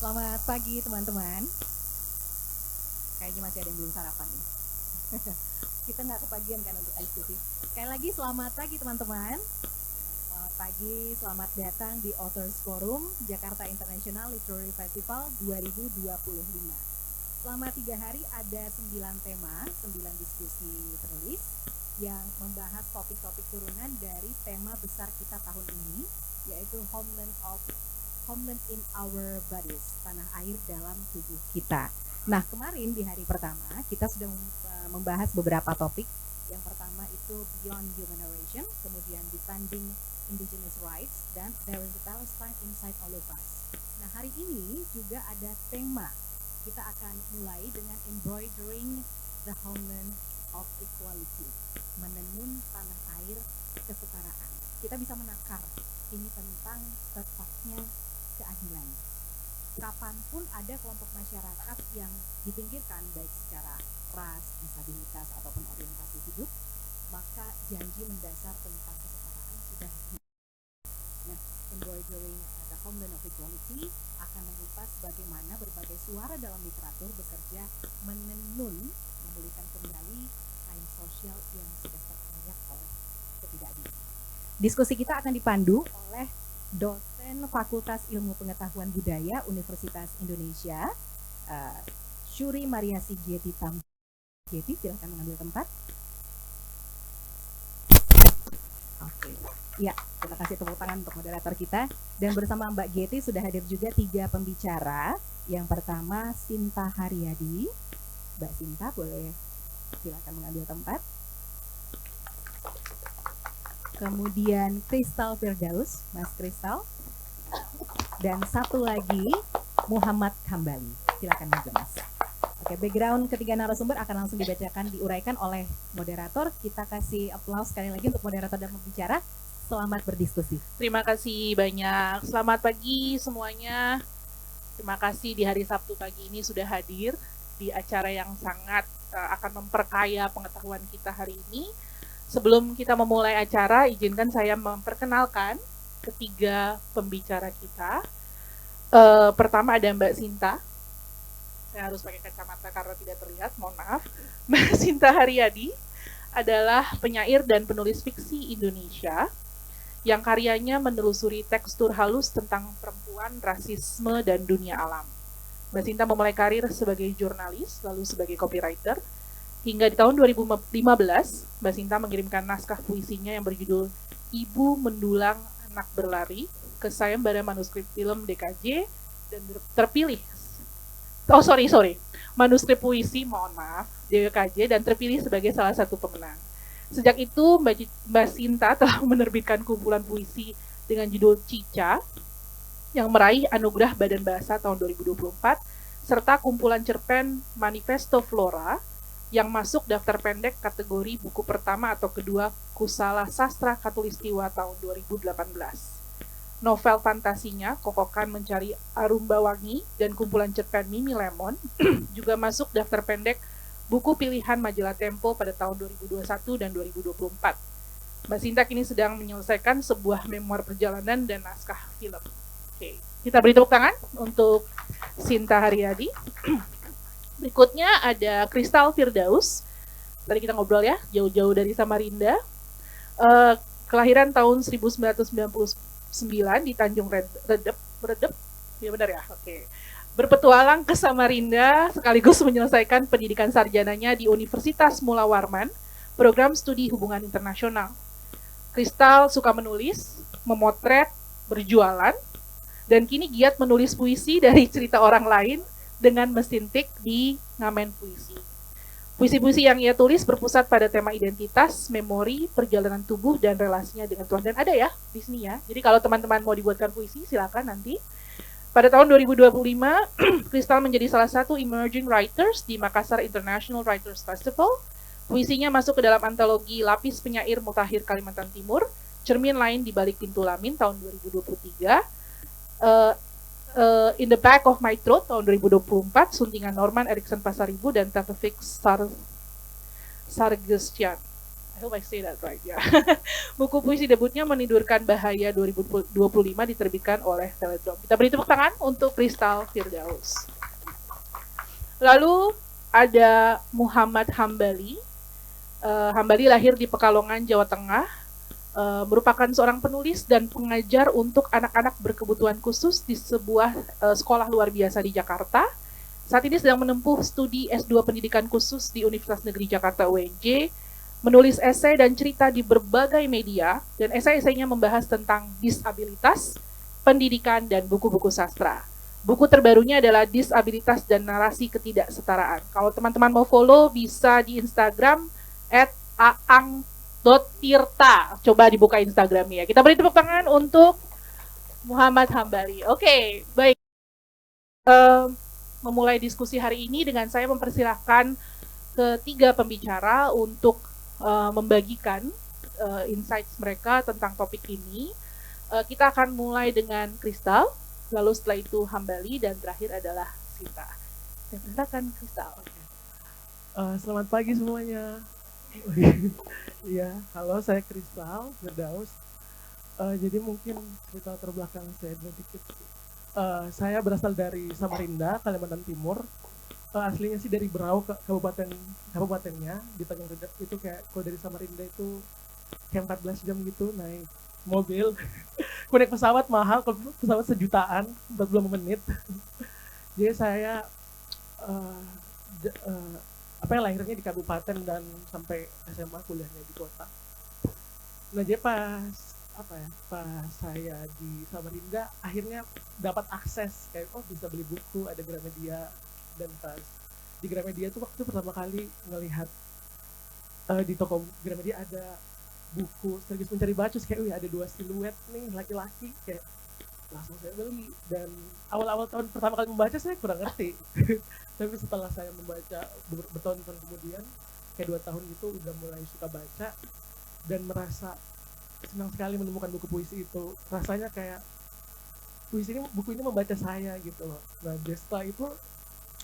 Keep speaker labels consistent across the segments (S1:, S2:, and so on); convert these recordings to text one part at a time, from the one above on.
S1: Selamat pagi teman-teman. Kayaknya masih ada yang belum sarapan nih. Kita nggak kepagian kan untuk diskusi. Sekali lagi selamat pagi teman-teman. Selamat pagi, selamat datang di Authors Forum Jakarta International Literary Festival 2025. Selama 3 hari ada 9 tema, 9 diskusi penulis yang membahas topik-topik turunan dari tema besar kita tahun ini, yaitu Homeland in Our Bodies, tanah air dalam tubuh kita. Nah, kemarin di hari pertama kita sudah membahas beberapa topik. Yang pertama itu Beyond Human Narration, kemudian Defending Indigenous Rights, dan There is a Palestine Inside All of Us. Nah, hari ini juga ada tema. Kita akan mulai dengan Embroidering the Homeland of Equality, menenun tanah air kesetaraan. Kita bisa menakar ini tentang tetapnya keadilan. Kapanpun ada kelompok masyarakat yang dipinggirkan baik secara ras, disabilitas ataupun orientasi hidup, maka janji mendasar tentang kesetaraan sudah. Nah, Embroidering the Homeland of Equality akan mengupas bagaimana berbagai suara dalam literatur bekerja menenun, memulihkan kembali kain sosial yang sudah terkoyak oleh ketidakadilan. Diskusi kita akan dipandu oleh dosen Fakultas Ilmu Pengetahuan Budaya Universitas Indonesia, Syuri Mariasi Gieti Tam. Gieti, silahkan mengambil tempat. Oke, ya, terima kasih tepuk tangan untuk moderator kita. Dan bersama Mbak Gieti sudah hadir juga 3 pembicara. Yang pertama Sinta Haryadi. Mbak Sinta, boleh silahkan mengambil tempat. Kemudian Kristal Firdaus, Mas Kristal. Dan satu lagi Muhammad Kambali. Silakan maju, Mas. Oke, background ketiga narasumber akan langsung dibacakan, diuraikan oleh moderator. Kita kasih aplaus sekali lagi untuk moderator dan pembicara. Selamat berdiskusi.
S2: Terima kasih banyak. Selamat pagi semuanya. Terima kasih di hari Sabtu pagi ini sudah hadir di acara yang sangat akan memperkaya pengetahuan kita hari ini. Sebelum kita memulai acara, izinkan saya memperkenalkan ketiga pembicara kita. Pertama ada Mbak Sinta. Saya harus pakai kacamata karena tidak terlihat, mohon maaf. Mbak Sinta Haryadi adalah penyair dan penulis fiksi Indonesia yang karyanya menelusuri tekstur halus tentang perempuan, rasisme, dan dunia alam. Mbak Sinta memulai karir sebagai jurnalis, lalu sebagai copywriter. Hingga di tahun 2015, Mbak Sinta mengirimkan naskah puisinya yang berjudul Ibu Mendulang Anak Berlari ke sayembara manuskrip film DKJ dan terpilih. Manuskrip puisi, mohon maaf, DKJ dan terpilih sebagai salah satu pemenang. Sejak itu, Mbak Sinta telah menerbitkan kumpulan puisi dengan judul Cica yang meraih anugerah Badan Bahasa tahun 2024 serta kumpulan cerpen Manifesto Flora yang masuk daftar pendek kategori buku pertama atau kedua Kusala Sastra Katulistiwa tahun 2018. Novel fantasinya, Kokokan Mencari Arumba Wangi, dan kumpulan cerpen Mimi Lemon juga masuk daftar pendek buku pilihan majalah Tempo pada tahun 2021 dan 2024. Mbak Sinta kini sedang menyelesaikan sebuah memoir perjalanan dan naskah film. Oke, kita beri tepuk tangan untuk Sinta Haryadi. Berikutnya ada Kristal Firdaus. Tadi kita ngobrol ya, jauh-jauh dari Samarinda. Kelahiran tahun 1999 di Tanjung Redep, ya benar ya, oke. Berpetualang ke Samarinda sekaligus menyelesaikan pendidikan sarjananya di Universitas Mula Warman, program studi hubungan internasional. Kristal suka menulis, memotret, berjualan, dan kini giat menulis puisi dari cerita orang lain dengan mesin tik di Ngamen Puisi. Puisi-puisi yang ia tulis berpusat pada tema identitas, memori, perjalanan tubuh, dan relasinya dengan Tuhan. Dan ada ya di sini ya. Jadi kalau teman-teman mau dibuatkan puisi, silakan nanti. Pada tahun 2025, Kristal menjadi salah satu emerging writers di Makassar International Writers Festival. Puisinya masuk ke dalam antologi Lapis Penyair Mutakhir Kalimantan Timur, Cermin Lain di Balik Pintu Lamin tahun 2023. In the Back of My Throat tahun 2024, suntingan Norman Erickson Pasaribu dan Tevfik Sargestian. hope I say that right ya. Buku puisi debutnya Menidurkan Bahaya 2025 diterbitkan oleh Teledom. Kita beri tepuk tangan untuk Kristal Firdaus. Lalu ada Muhammad Hambali. Hambali lahir di Pekalongan, Jawa Tengah. Merupakan seorang penulis dan pengajar untuk anak-anak berkebutuhan khusus di sebuah sekolah luar biasa di Jakarta. Saat ini sedang menempuh studi S2 Pendidikan Khusus di Universitas Negeri Jakarta UNJ, menulis esai dan cerita di berbagai media, dan esai-esainya membahas tentang disabilitas, pendidikan, dan buku-buku sastra. Buku terbarunya adalah Disabilitas dan Narasi Ketidaksetaraan. Kalau teman-teman mau follow, bisa di Instagram @aang.tirta. Coba dibuka Instagramnya. Kita beri tepuk tangan untuk Muhammad Hambali. Oke, baik. Memulai diskusi hari ini dengan saya mempersilahkan ketiga pembicara untuk membagikan insights mereka tentang topik ini. Kita akan mulai dengan Kristal, lalu setelah itu Hambali, dan terakhir adalah Sinta. Silakan Kristal.
S3: Selamat pagi semuanya. Iya, halo, saya Kristal Firdaus. Jadi mungkin cerita terbelakang saya sedikit. Saya berasal dari Samarinda, Kalimantan Timur. Aslinya sih dari Berau, kabupatennya di Tanjung Redep. Itu kayak kalau dari Samarinda itu kayak 14 jam gitu naik mobil. Kalau naik pesawat mahal, kalau pesawat sejutaan 45 menit. Jadi saya lahirnya di kabupaten dan sampai SMA kuliahnya di kota. Nah, jadi pas saya di Samarinda akhirnya dapat akses kayak bisa beli buku, ada Gramedia. Dan pas di Gramedia itu waktu pertama kali ngelihat di toko Gramedia ada buku Sekaligus Mencari Bacus, kayak ada 2 siluet nih laki-laki, kayak langsung saya beli. Dan awal-awal tahun pertama kali membaca saya kurang ngerti tapi setelah saya membaca bertahun-tahun kemudian, kayak 2 tahun itu udah mulai suka baca dan merasa senang sekali menemukan buku puisi itu. Rasanya kayak buku ini membaca saya gitu loh. Nah, setelah itu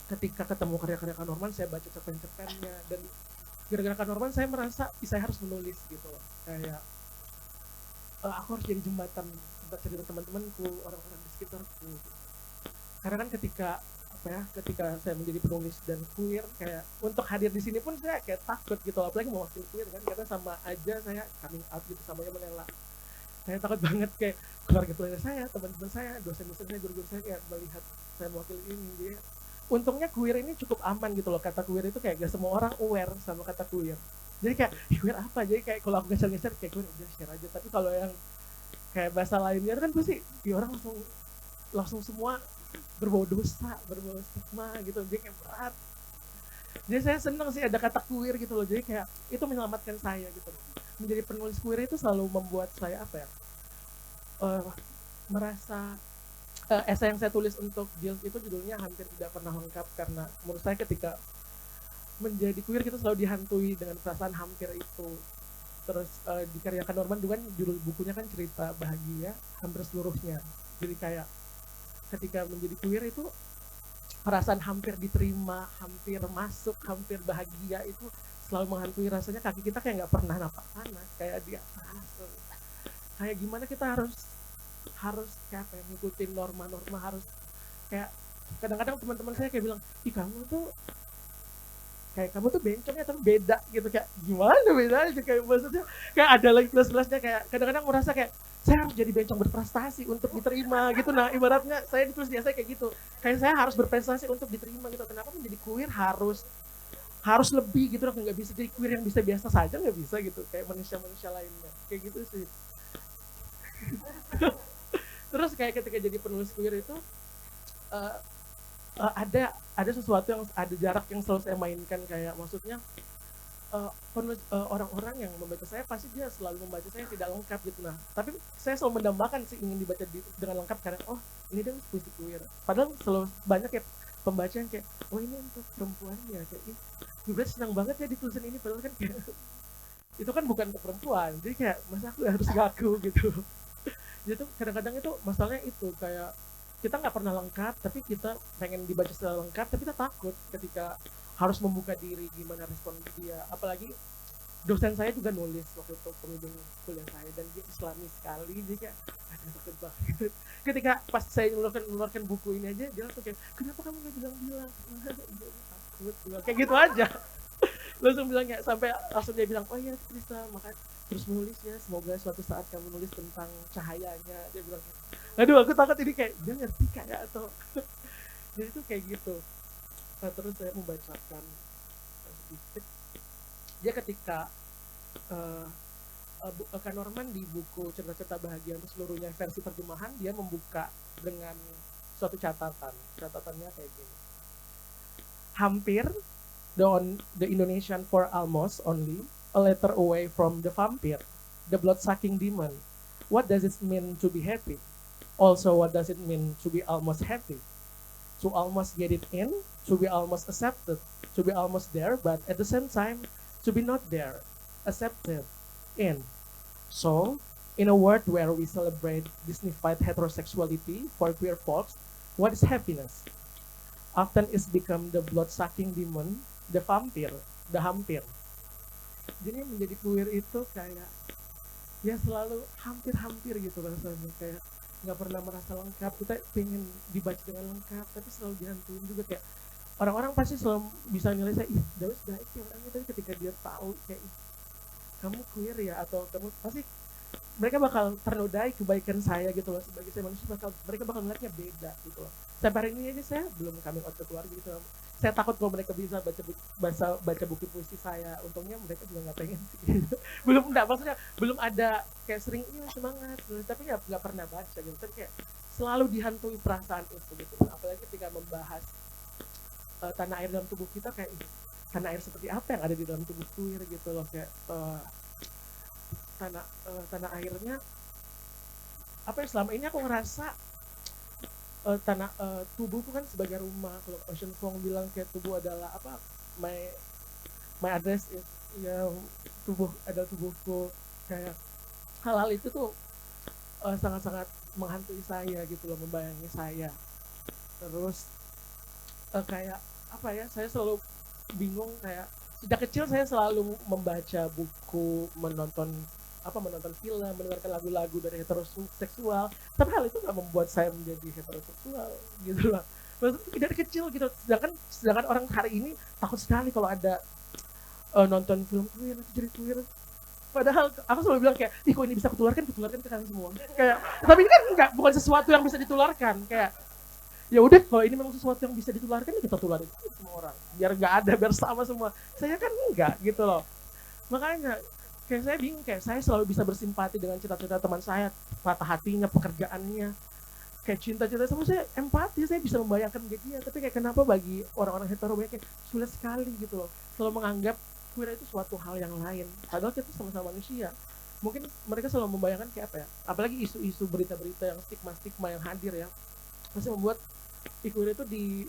S3: ketika ketemu karya-karya Kak Norman, saya baca cerpen-cerpennya, dan gara-gara Kak Norman saya merasa saya harus menulis gitu loh. Kayak aku harus jadi jembatan buat cerita teman-temanku, orang-orang di sekitarku gitu. Karena kan ketika saya menjadi penulis dan queer, kayak untuk hadir di sini pun saya kayak takut gitu, apalagi mau wakil queer kan, karena sama aja saya coming out gitu, samanya menela. Saya takut banget kayak keluarga saya, teman-teman saya, dosen-dosen saya, guru-guru saya kayak melihat saya mewakili ini. Dia untungnya queer ini cukup aman gitu loh. Kata queer itu kayak gak semua orang aware sama kata queer. Jadi kayak queer apa? Jadi kayak kalau aku geser-geser kayak queer udah share aja. Tapi kalau yang kayak bahasa lainnya kan pasti orang langsung semua berbau dosa, berbau stigma gitu. Jadi kayak berat. Jadi saya senang sih ada kata queer gitu loh. Jadi kayak itu menyelamatkan saya gitu loh. Menjadi penulis queer itu selalu membuat saya merasa esai yang saya tulis untuk Jills itu judulnya hampir tidak pernah lengkap, karena menurut saya ketika menjadi queer kita selalu dihantui dengan perasaan hampir itu. Terus di karya Kak Norman juga kan judul bukunya kan Cerita Bahagia Hampir Seluruhnya. Jadi kayak ketika menjadi queer itu perasaan hampir diterima, hampir masuk, hampir bahagia itu selalu menghantui. Rasanya kaki kita kayak nggak pernah napak tanah, kayak di atas. Kayak gimana kita harus kayak ngikutin norma-norma, harus kayak kadang-kadang teman-teman saya kayak bilang, kamu tuh bencongnya tapi beda gitu, kayak gimana bedanya, kayak maksudnya kayak ada lagi plus-plusnya. Kayak kadang-kadang merasa kayak saya harus jadi bencong berprestasi untuk diterima gitu. Nah, ibaratnya saya ditulis di essay kayak gitu, kayak saya harus berprestasi untuk diterima gitu. Kenapa menjadi queer harus lebih gitu, nggak bisa jadi queer yang bisa biasa saja, nggak bisa gitu kayak manusia-manusia lainnya, kayak gitu sih. Terus kayak ketika jadi penulis queer itu ada sesuatu yang ada jarak yang selalu saya mainkan. Kayak maksudnya orang-orang yang membaca saya pasti dia selalu membaca saya tidak lengkap gitu. Nah, tapi saya selalu mendambakan sih ingin dibaca dengan lengkap, karena ini kan puisi queer. Padahal selalu banyak kayak pembaca yang kayak ini untuk perempuan ya, kayak gue senang banget ya ditulisin ini, padahal kan kayak itu kan bukan untuk perempuan. Jadi kayak masa aku harus ngaku gitu. Jadi kadang-kadang itu masalahnya itu kayak kita nggak pernah lengkap, tapi kita pengen dibaca secara lengkap, tapi kita takut ketika harus membuka diri, gimana respon dia. Apalagi dosen saya juga nulis waktu itu pembimbing kuliah saya, dan dia Islami sekali, dia kayak ada takut banget. Ketika pas saya mengeluarkan buku ini aja, dia langsung kayak, kenapa kamu nggak bilang-bilang? Dia takut, bilang kayak gitu aja. Langsung bilang kayak, sampai langsung dia bilang, oh iya Krista, maka terus menulis ya, semoga suatu saat kamu nulis tentang cahayanya, dia bilang gitu. Aduh, aku takut ini kayak dia ngerti kayak atau jadi itu kayak gitu. Nah, terus saya membacakan sedikit dia ketika uh, Kak Norman di buku Cerita-Cerita Bahagia untuk Seluruhnya versi terjemahan, dia membuka dengan suatu catatan. Catatannya kayak gini. Hampir, the Indonesian for almost only, a letter away from the vampire, the blood-sucking demon. What does it mean to be happy? Also, what does it mean to be almost happy? To almost get it in, to be almost accepted, to be almost there, but at the same time, to be not there, accepted, in. So, in a world where we celebrate dignified heterosexuality for queer folks, what is happiness? Often it's become the blood-sucking demon, the vampire, the hampir. Jadi menjadi queer itu kayak ya selalu hampir-hampir gitu rasanya, kayak nggak pernah merasa lengkap. Kita pengen dibaca dengan lengkap, tapi selalu dihantuin juga. Kayak orang-orang pasti selalu bisa nilai saya, ih Dawes baik ya orangnya, tapi ketika dia tahu kayak kamu queer ya, atau kamu pasti mereka bakal ternodai kebaikan saya gitu loh, sebagai saya manusia mereka bakal melihatnya beda gitu loh. Sampai hari ini aja saya belum coming out ke keluarga gitu loh. Saya takut kalau mereka bisa baca buku puisi saya. Untungnya mereka juga nggak pengen sih gitu. Belum, enggak, maksudnya belum ada kayak sering iya semangat gitu, tapi nggak pernah baca gitu. Tapi kayak selalu dihantui perasaan itu gitu. Apalagi ketika membahas tanah air dalam tubuh kita, kayak tanah air seperti apa yang ada di dalam tubuh queer gitu loh. Kayak tanah airnya apa ya, selama ini aku ngerasa tubuhku kan sebagai rumah. Kalau Ocean Vuong bilang kayak tubuh adalah apa, my address is ya, tubuh adalah tubuhku. Kayak hal-hal itu tuh sangat-sangat menghantui saya gitu loh, membayangi saya. Terus kayak apa ya, saya selalu bingung. Kayak sejak kecil saya selalu membaca buku, menonton film, mendengarkan lagu-lagu dari heteroseksual, tapi hal itu nggak membuat saya menjadi heteroseksual gitu loh. Maksudnya dari kecil gitu. Sedangkan orang hari ini takut sekali kalau ada nonton film queer nanti jadi queer. Padahal aku selalu bilang kayak, ih kok ini bisa ketularkan ke kalian semua. Kayak, tapi ini kan bukan sesuatu yang bisa ditularkan. Kayak ya udah, kalau ini memang sesuatu yang bisa ditularkan, ya kita tularin semua orang biar nggak ada, biar sama semua. Saya kan enggak gitu loh. Makanya kayak saya bingung, kayak saya selalu bisa bersimpati dengan cerita-cerita teman saya, patah hatinya, pekerjaannya, kayak cinta-cinta sama saya, empati, saya bisa membayangkan dia. Tapi kayak kenapa bagi orang-orang hetero kayak sulit sekali gitu loh, selalu menganggap queer itu suatu hal yang lain, padahal kita sama-sama manusia. Mungkin mereka selalu membayangkan kayak apa ya, apalagi isu-isu berita-berita yang stigma-stigma yang hadir ya, pasti membuat queer itu di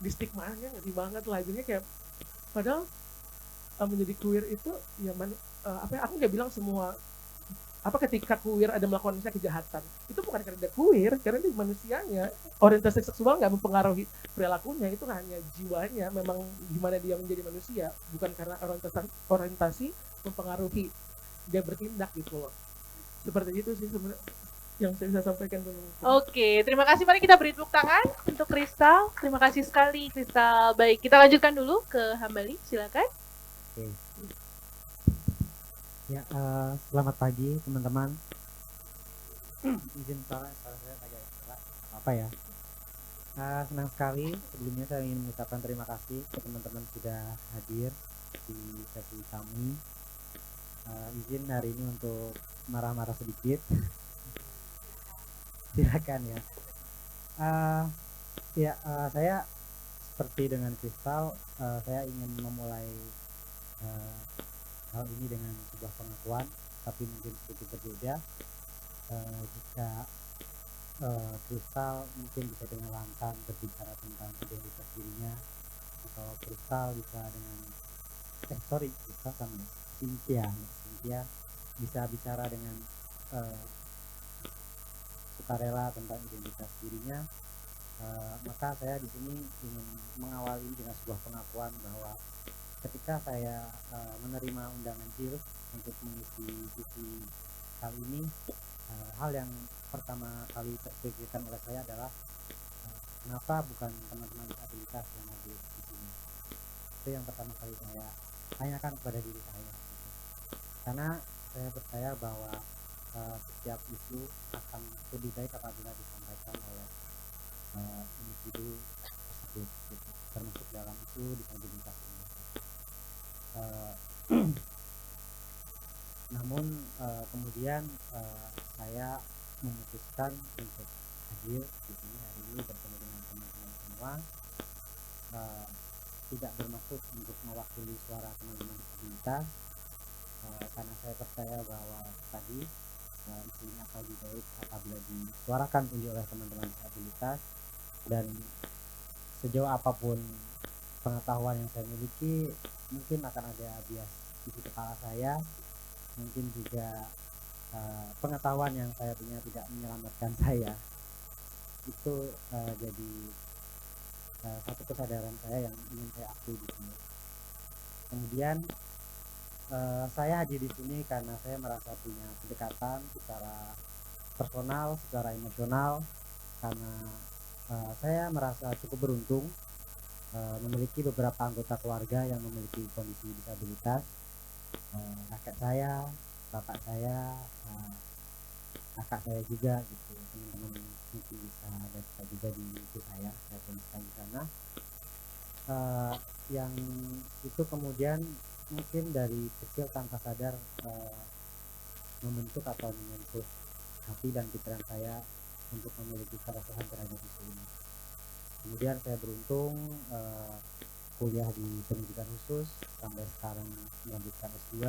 S3: stigmanya ngeri banget lah. Jadinya kayak padahal menjadi queer itu ya apa ya, aku nggak bilang semua apa ketika queer ada melakukan misalnya kejahatan, itu bukan karena dia queer, karena dia manusianya, orientasi seksual nggak mempengaruhi perilakunya, itu hanya jiwanya memang gimana dia menjadi manusia, bukan karena orientasi mempengaruhi dia bertindak gitu loh. Seperti itu sih sebenarnya yang saya bisa sampaikan dulu.
S2: Oke, terima kasih. Mari kita beri tepuk tangan untuk Kristal. Terima kasih sekali Kristal. Baik, kita lanjutkan dulu ke Hambali, silakan.
S4: Oke. Ya, selamat pagi teman-teman. Izin suara saya agak apa ya. Senang sekali. Sebelumnya saya ingin mengucapkan terima kasih ke teman-teman sudah hadir di sesi kami. Izin hari ini untuk marah-marah sedikit. Silakan ya. Saya seperti dengan Kristal, saya ingin memulai hal ini dengan sebuah pengakuan, tapi mungkin sedikit berbeda. Jika Kristal mungkin bisa dengan lantang berbicara tentang identitas dirinya, atau Kristal bisa dengan Kristal sama Cynthia bisa bicara dengan sukarela tentang identitas dirinya, maka saya di sini ingin mengawali dengan sebuah pengakuan bahwa ketika saya menerima undangan JILS untuk mengisi visi kali ini, hal yang pertama kali terpikirkan oleh saya adalah kenapa bukan teman-teman disabilitas yang hadir di sini. Itu yang pertama kali saya tanyakan kepada diri saya gitu. Karena saya percaya bahwa setiap isu akan lebih baik apabila disampaikan oleh individu tersebut gitu. Termasuk dalam itu disabilitas ini. Namun kemudian saya memutuskan untuk hadir di sini hari ini bertemu dengan teman-teman semua, tidak bermaksud untuk mewakili suara teman-teman disabilitas, karena saya percaya bahwa tadi isu ini akan lebih baik apabila disuarakan oleh teman-teman disabilitas, dan sejauh apapun pengetahuan yang saya miliki, mungkin akan ada bias di kepala saya, mungkin juga pengetahuan yang saya punya tidak menyelamatkan saya. Itu jadi satu kesadaran saya yang ingin saya akui di sini. Kemudian saya hadir di sini karena saya merasa punya kedekatan secara personal, secara emosional, karena saya merasa cukup beruntung memiliki beberapa anggota keluarga yang memiliki kondisi disabilitas. Kakak saya, bapak saya, kakak saya juga gitu. Teman-teman mungkin bisa dapat juga di itu saya tuliskan di sana. Yang itu kemudian mungkin dari kecil tanpa sadar membentuk atau menyentuh hati dan pikiran saya untuk memiliki keresahan terhadap isu ini. Kemudian saya beruntung kuliah di pendidikan khusus sampai sekarang melanjutkan S2.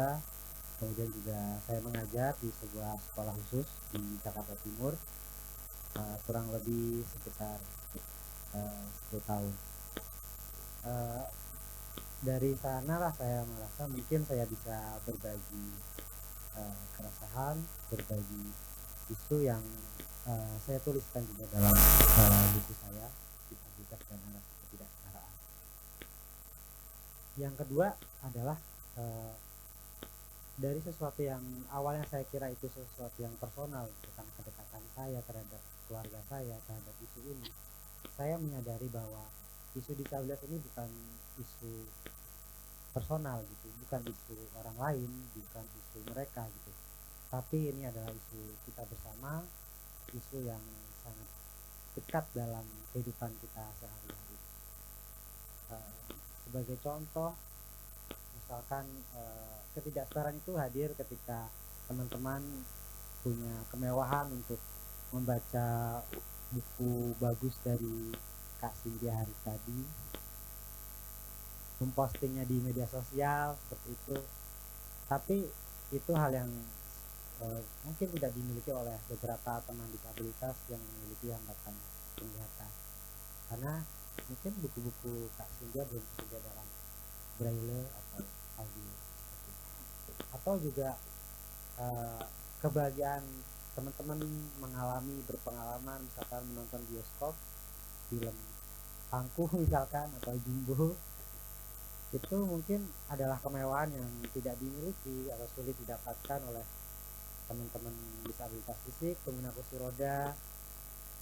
S4: Kemudian juga saya mengajar di sebuah sekolah khusus di Jakarta Timur kurang lebih sekitar 10 tahun. Dari sanalah saya merasa mungkin saya bisa berbagi keresahan, berbagi isu yang saya tuliskan juga dalam buku saya, Disabilitas dan Narasi Ketidaksetaraan. Yang kedua adalah dari sesuatu yang awalnya saya kira itu sesuatu yang personal gitu, karena kedekatan saya terhadap keluarga saya terhadap isu ini, saya menyadari bahwa isu disabilitas ini bukan isu personal gitu, bukan isu orang lain, bukan isu mereka gitu, tapi ini adalah isu kita bersama, isu yang sangat dekat dalam kehidupan kita sehari-hari. Sebagai contoh, misalkan ketidaksetaraan itu hadir ketika teman-teman punya kemewahan untuk membaca buku bagus dari Kak Cynthia hari tadi, mempostingnya di media sosial seperti itu, tapi itu hal yang mungkin tidak dimiliki oleh beberapa teman disabilitas yang memiliki hambatan penglihatan, karena mungkin buku-buku Kak Cynthia belum tersedia dalam braille atau audio, atau juga kebahagiaan teman-teman mengalami berpengalaman misalkan menonton bioskop film Angkuh misalkan atau Jumbo, itu mungkin adalah kemewahan yang tidak dimiliki atau sulit didapatkan oleh teman-teman disabilitas fisik, pengguna kursi roda,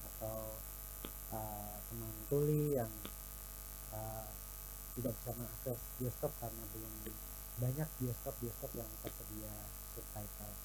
S4: atau teman tuli yang tidak bisa mengakses bioskop karena belum banyak bioskop yang tersedia subtitle.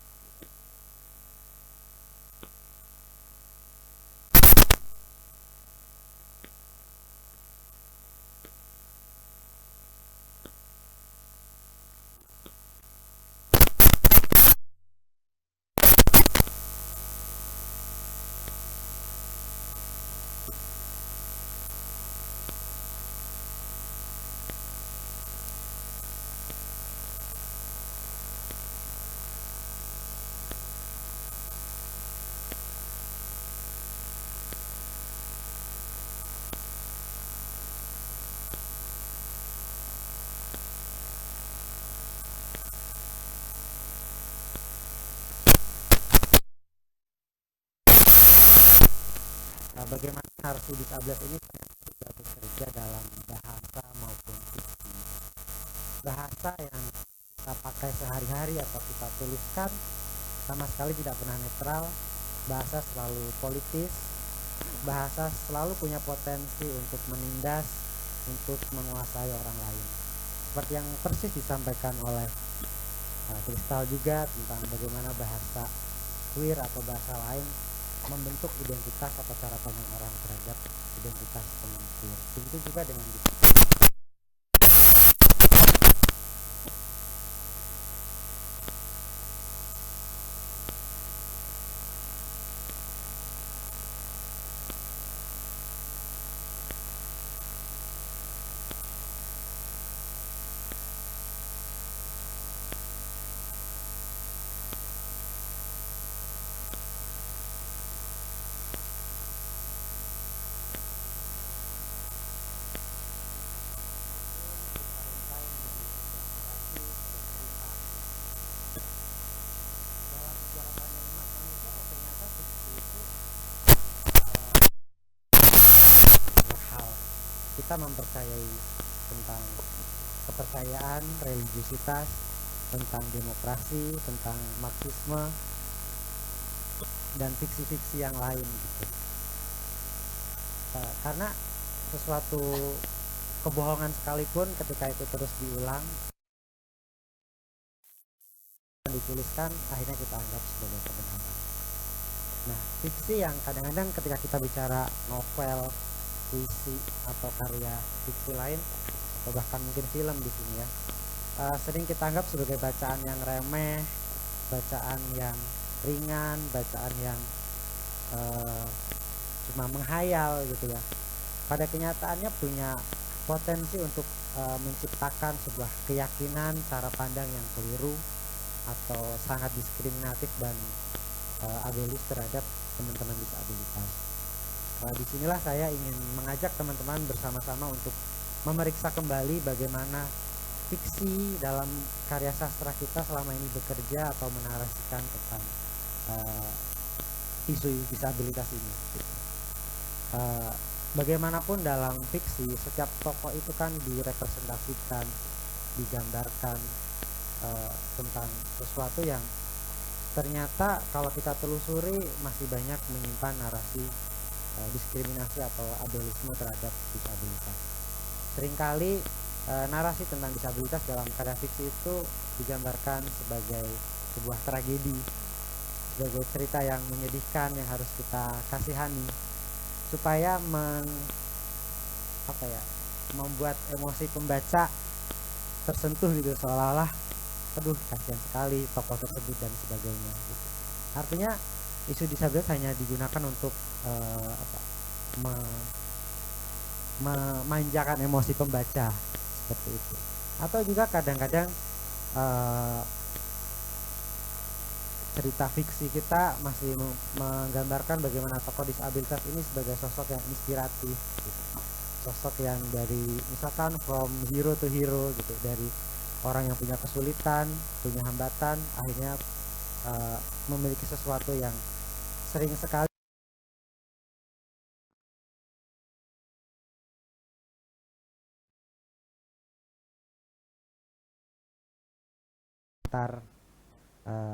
S4: Bagaimana narasi disabilitas ini juga bekerja dalam bahasa maupun fiksi. bahasa yang kita pakai sehari-hari atau kita tuliskan sama sekali tidak pernah netral. Bahasa selalu politis, bahasa selalu punya potensi untuk menindas, untuk menguasai orang lain. Seperti yang persis disampaikan oleh Kristal juga tentang bagaimana bahasa queer atau bahasa lain membentuk identitas atau cara pandang orang terhadap identitas teman queer. Begitu juga dengan kita mempercayai tentang kepercayaan, religiusitas, tentang demokrasi, tentang marxisme, dan fiksi-fiksi yang lain gitu. Karena sesuatu kebohongan sekalipun ketika itu terus diulang dan dituliskan, akhirnya kita anggap sebagai kebenaran. Nah, fiksi yang kadang-kadang ketika kita bicara novel, puisi atau karya fiksi lain atau bahkan mungkin film di sini ya, sering kita anggap sebagai bacaan yang remeh, bacaan yang ringan, bacaan yang cuma menghayal gitu ya. Pada kenyataannya punya potensi untuk menciptakan sebuah keyakinan, cara pandang yang keliru atau sangat diskriminatif dan abelis terhadap teman-teman disabilitas. Disinilah saya ingin mengajak teman-teman bersama-sama untuk memeriksa kembali bagaimana fiksi dalam karya sastra kita selama ini bekerja atau menarasikan tentang isu disabilitas ini. Bagaimanapun dalam fiksi, setiap tokoh itu kan direpresentasikan, digambarkan tentang sesuatu yang ternyata kalau kita telusuri masih banyak menyimpan narasi diskriminasi atau abelisme terhadap disabilitas. Seringkali narasi tentang disabilitas dalam karya fiksi itu digambarkan sebagai sebuah tragedi, sebagai cerita yang menyedihkan yang harus kita kasihani supaya membuat emosi pembaca tersentuh gitu, seolah-olah aduh kasihan sekali tokoh tersebut dan sebagainya gitu. Artinya isu disabilitas hanya digunakan untuk memanjakan emosi pembaca seperti itu. Atau juga kadang-kadang cerita fiksi kita masih menggambarkan bagaimana tokoh disabilitas ini sebagai sosok yang inspiratif gitu. Sosok yang dari misalkan from hero to hero gitu, dari orang yang punya kesulitan, punya hambatan, akhirnya memiliki sesuatu yang sering sekali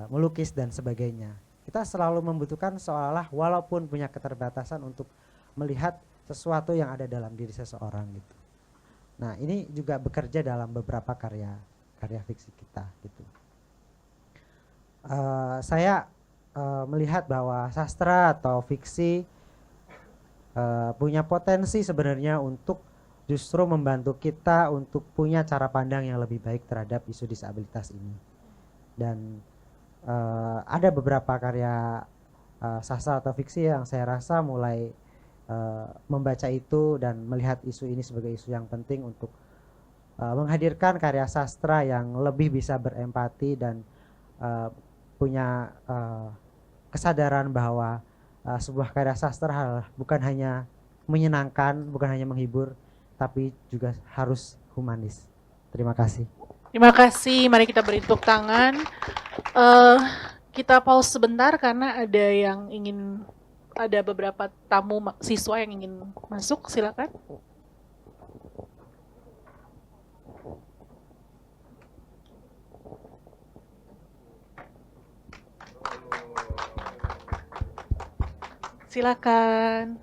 S4: melukis dan sebagainya. Kita selalu membutuhkan seolah-olah walaupun punya keterbatasan untuk melihat sesuatu yang ada dalam diri seseorang gitu. Nah, ini juga bekerja dalam beberapa karya fiksi kita gitu. Saya melihat bahwa sastra atau fiksi punya potensi sebenarnya untuk justru membantu kita untuk punya cara pandang yang lebih baik terhadap isu disabilitas ini. Dan ada beberapa karya sastra atau fiksi yang saya rasa mulai membaca itu dan melihat isu ini sebagai isu yang penting untuk menghadirkan karya sastra yang lebih bisa berempati dan punya kesadaran bahwa sebuah karya sastra bukan hanya menyenangkan, bukan hanya menghibur, tapi juga harus humanis. Terima kasih.
S2: Terima kasih. Mari kita beri tepuk tangan. Kita pause sebentar karena ada beberapa tamu siswa yang ingin masuk. Silakan. Silakan.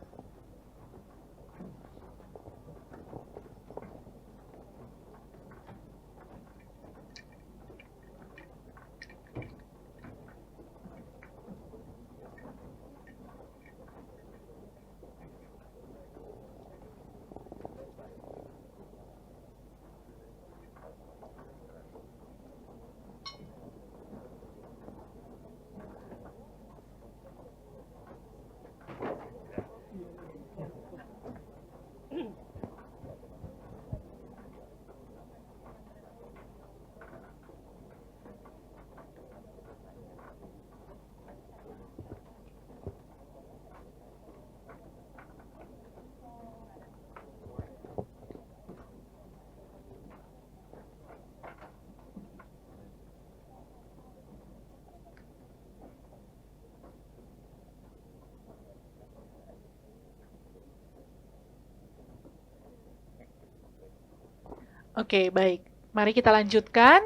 S2: Oke, baik. Mari kita lanjutkan.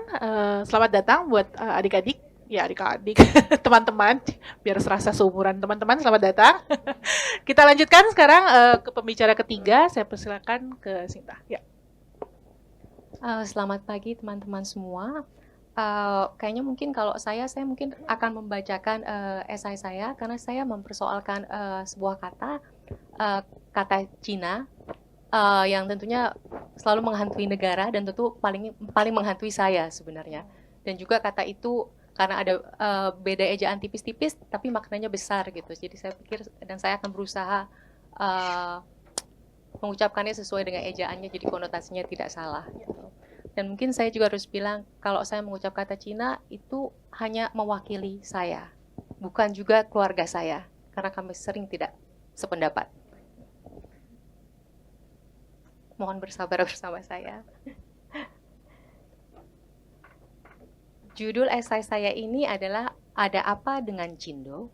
S2: Selamat datang buat adik-adik. Ya, adik-adik, teman-teman. Biar serasa seumuran teman-teman, selamat datang. Kita lanjutkan sekarang ke pembicara ketiga. Saya persilakan ke Sinta. Ya.
S5: Selamat pagi teman-teman semua. Kayaknya mungkin kalau saya mungkin akan membacakan esai saya karena saya mempersoalkan sebuah kata Cina yang tentunya selalu menghantui negara dan tentu paling menghantui saya sebenarnya. Dan juga kata itu karena ada beda ejaan tipis-tipis tapi maknanya besar gitu. Jadi saya pikir dan saya akan berusaha mengucapkannya sesuai dengan ejaannya jadi konotasinya tidak salah gitu. Dan mungkin saya juga harus bilang kalau saya mengucap kata Cina itu hanya mewakili saya, bukan juga keluarga saya karena kami sering tidak sependapat. Mohon bersabar bersama saya. Judul esai saya ini adalah Ada Apa Dengan Cindo?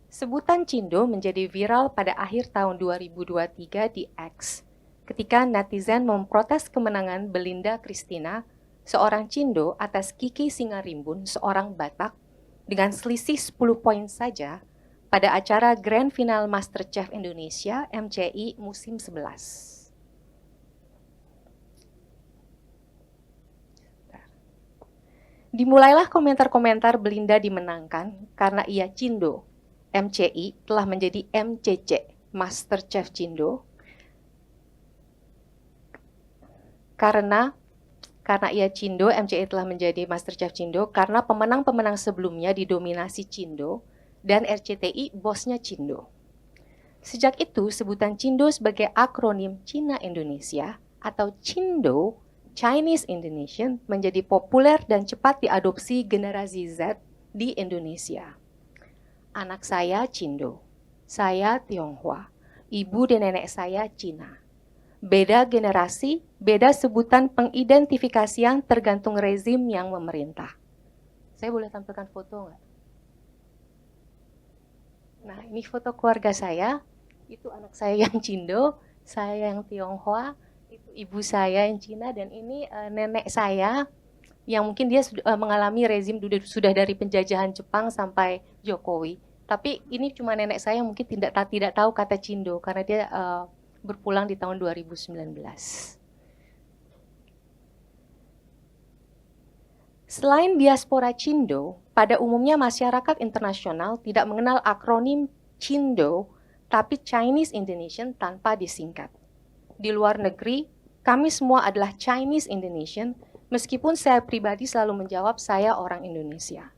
S5: Sebutan Cindo menjadi viral pada akhir tahun 2023 di X, ketika netizen memprotes kemenangan Belinda Christina, seorang Cindo atas Kiki Singarimbun, seorang Batak, dengan selisih 10 poin saja pada acara Grand Final MasterChef Indonesia MCI musim 11. Dimulailah komentar-komentar Belinda dimenangkan karena ia Cindo. MCI telah menjadi MCC, MasterChef Cindo. Karena ia Cindo, MCI telah menjadi MasterChef Cindo karena pemenang-pemenang sebelumnya didominasi Cindo dan RCTI bosnya Cindo. Sejak itu, sebutan Cindo sebagai akronim Cina Indonesia atau Cindo, Chinese Indonesian, menjadi populer dan cepat diadopsi generasi Z di Indonesia. Anak saya Cindo, saya Tionghoa, ibu dan nenek saya Cina. Beda generasi, beda sebutan pengidentifikasian tergantung rezim yang memerintah. Saya boleh tampilkan foto nggak? Nah, ini foto keluarga saya. Itu anak saya yang Cindo, saya yang Tionghoa, itu ibu saya yang Cina, dan ini nenek saya yang mungkin dia mengalami rezim sudah dari penjajahan Jepang sampai Jokowi. Tapi ini cuma nenek saya yang mungkin tidak tahu kata Cindo karena dia berpulang di tahun 2019. Selain diaspora Cindo, pada umumnya masyarakat internasional tidak mengenal akronim Cindo, tapi Chinese Indonesian tanpa disingkat. Di luar negeri, kami semua adalah Chinese Indonesian, meskipun saya pribadi selalu menjawab saya orang Indonesia.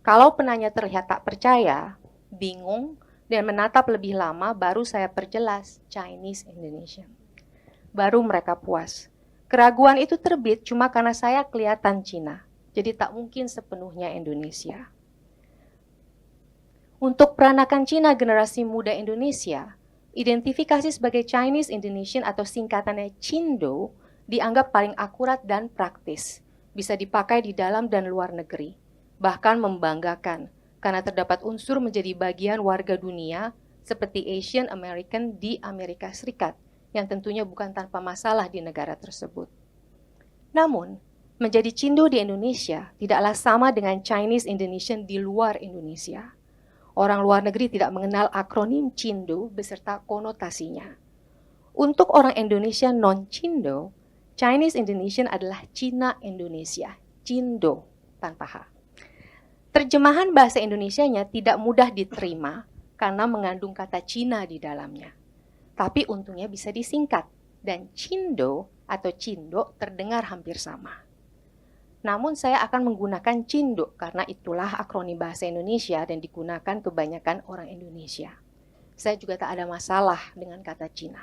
S5: Kalau penanya terlihat tak percaya, bingung, dan menatap lebih lama, baru saya perjelas Chinese Indonesian. Baru mereka puas. Keraguan itu terbit cuma karena saya kelihatan Cina, jadi tak mungkin sepenuhnya Indonesia. Untuk peranakan Cina generasi muda Indonesia, identifikasi sebagai Chinese Indonesian atau singkatannya Cindo dianggap paling akurat dan praktis, bisa dipakai di dalam dan luar negeri, bahkan membanggakan karena terdapat unsur menjadi bagian warga dunia seperti Asian American di Amerika Serikat, yang tentunya bukan tanpa masalah di negara tersebut. Namun, menjadi Cindo di Indonesia tidaklah sama dengan Chinese Indonesian di luar Indonesia. Orang luar negeri tidak mengenal akronim Cindo beserta konotasinya. Untuk orang Indonesia non-Cindo, Chinese Indonesian adalah Cina Indonesia, Cindo tanpa H. Terjemahan bahasa Indonesianya tidak mudah diterima karena mengandung kata Cina di dalamnya. Tapi untungnya bisa disingkat dan Cindo atau Cindo terdengar hampir sama. Namun saya akan menggunakan Cindo karena itulah akronim bahasa Indonesia dan digunakan kebanyakan orang Indonesia. Saya juga tak ada masalah dengan kata Cina.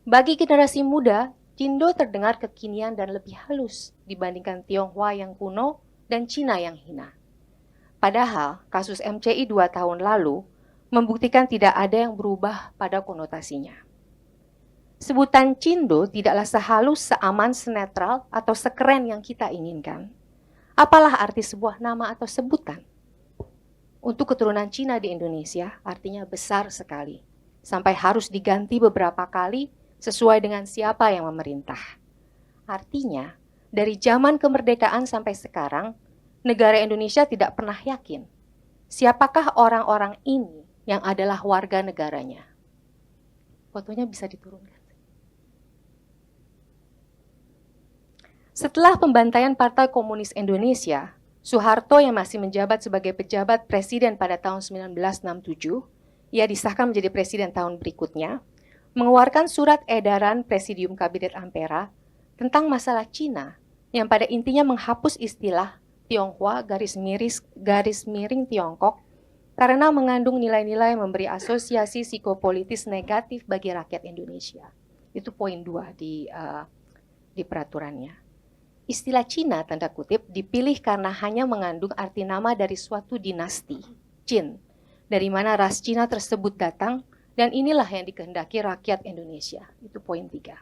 S5: Bagi generasi muda, Cindo terdengar kekinian dan lebih halus dibandingkan Tionghoa yang kuno dan Cina yang hina. Padahal kasus MCI 2 tahun lalu membuktikan tidak ada yang berubah pada konotasinya. Sebutan Cindo tidaklah sehalus, seaman, senetral, atau sekeren yang kita inginkan. Apalah arti sebuah nama atau sebutan? Untuk keturunan Cina di Indonesia, artinya besar sekali. Sampai harus diganti beberapa kali sesuai dengan siapa yang memerintah. Artinya, dari zaman kemerdekaan sampai sekarang, negara Indonesia tidak pernah yakin siapakah orang-orang ini yang adalah warga negaranya. Fotonya bisa diturunkan. Setelah pembantaian Partai Komunis Indonesia, Soeharto yang masih menjabat sebagai pejabat presiden pada tahun 1967, ia disahkan menjadi presiden tahun berikutnya, mengeluarkan surat edaran Presidium Kabinet Ampera tentang masalah Cina yang pada intinya menghapus istilah Tionghoa garis miring Tiongkok karena mengandung nilai-nilai memberi asosiasi psikopolitis negatif bagi rakyat Indonesia. Itu poin 2 di peraturannya. Istilah Cina, tanda kutip, dipilih karena hanya mengandung arti nama dari suatu dinasti, Qin, dari mana ras Cina tersebut datang, dan inilah yang dikehendaki rakyat Indonesia. Itu poin 3.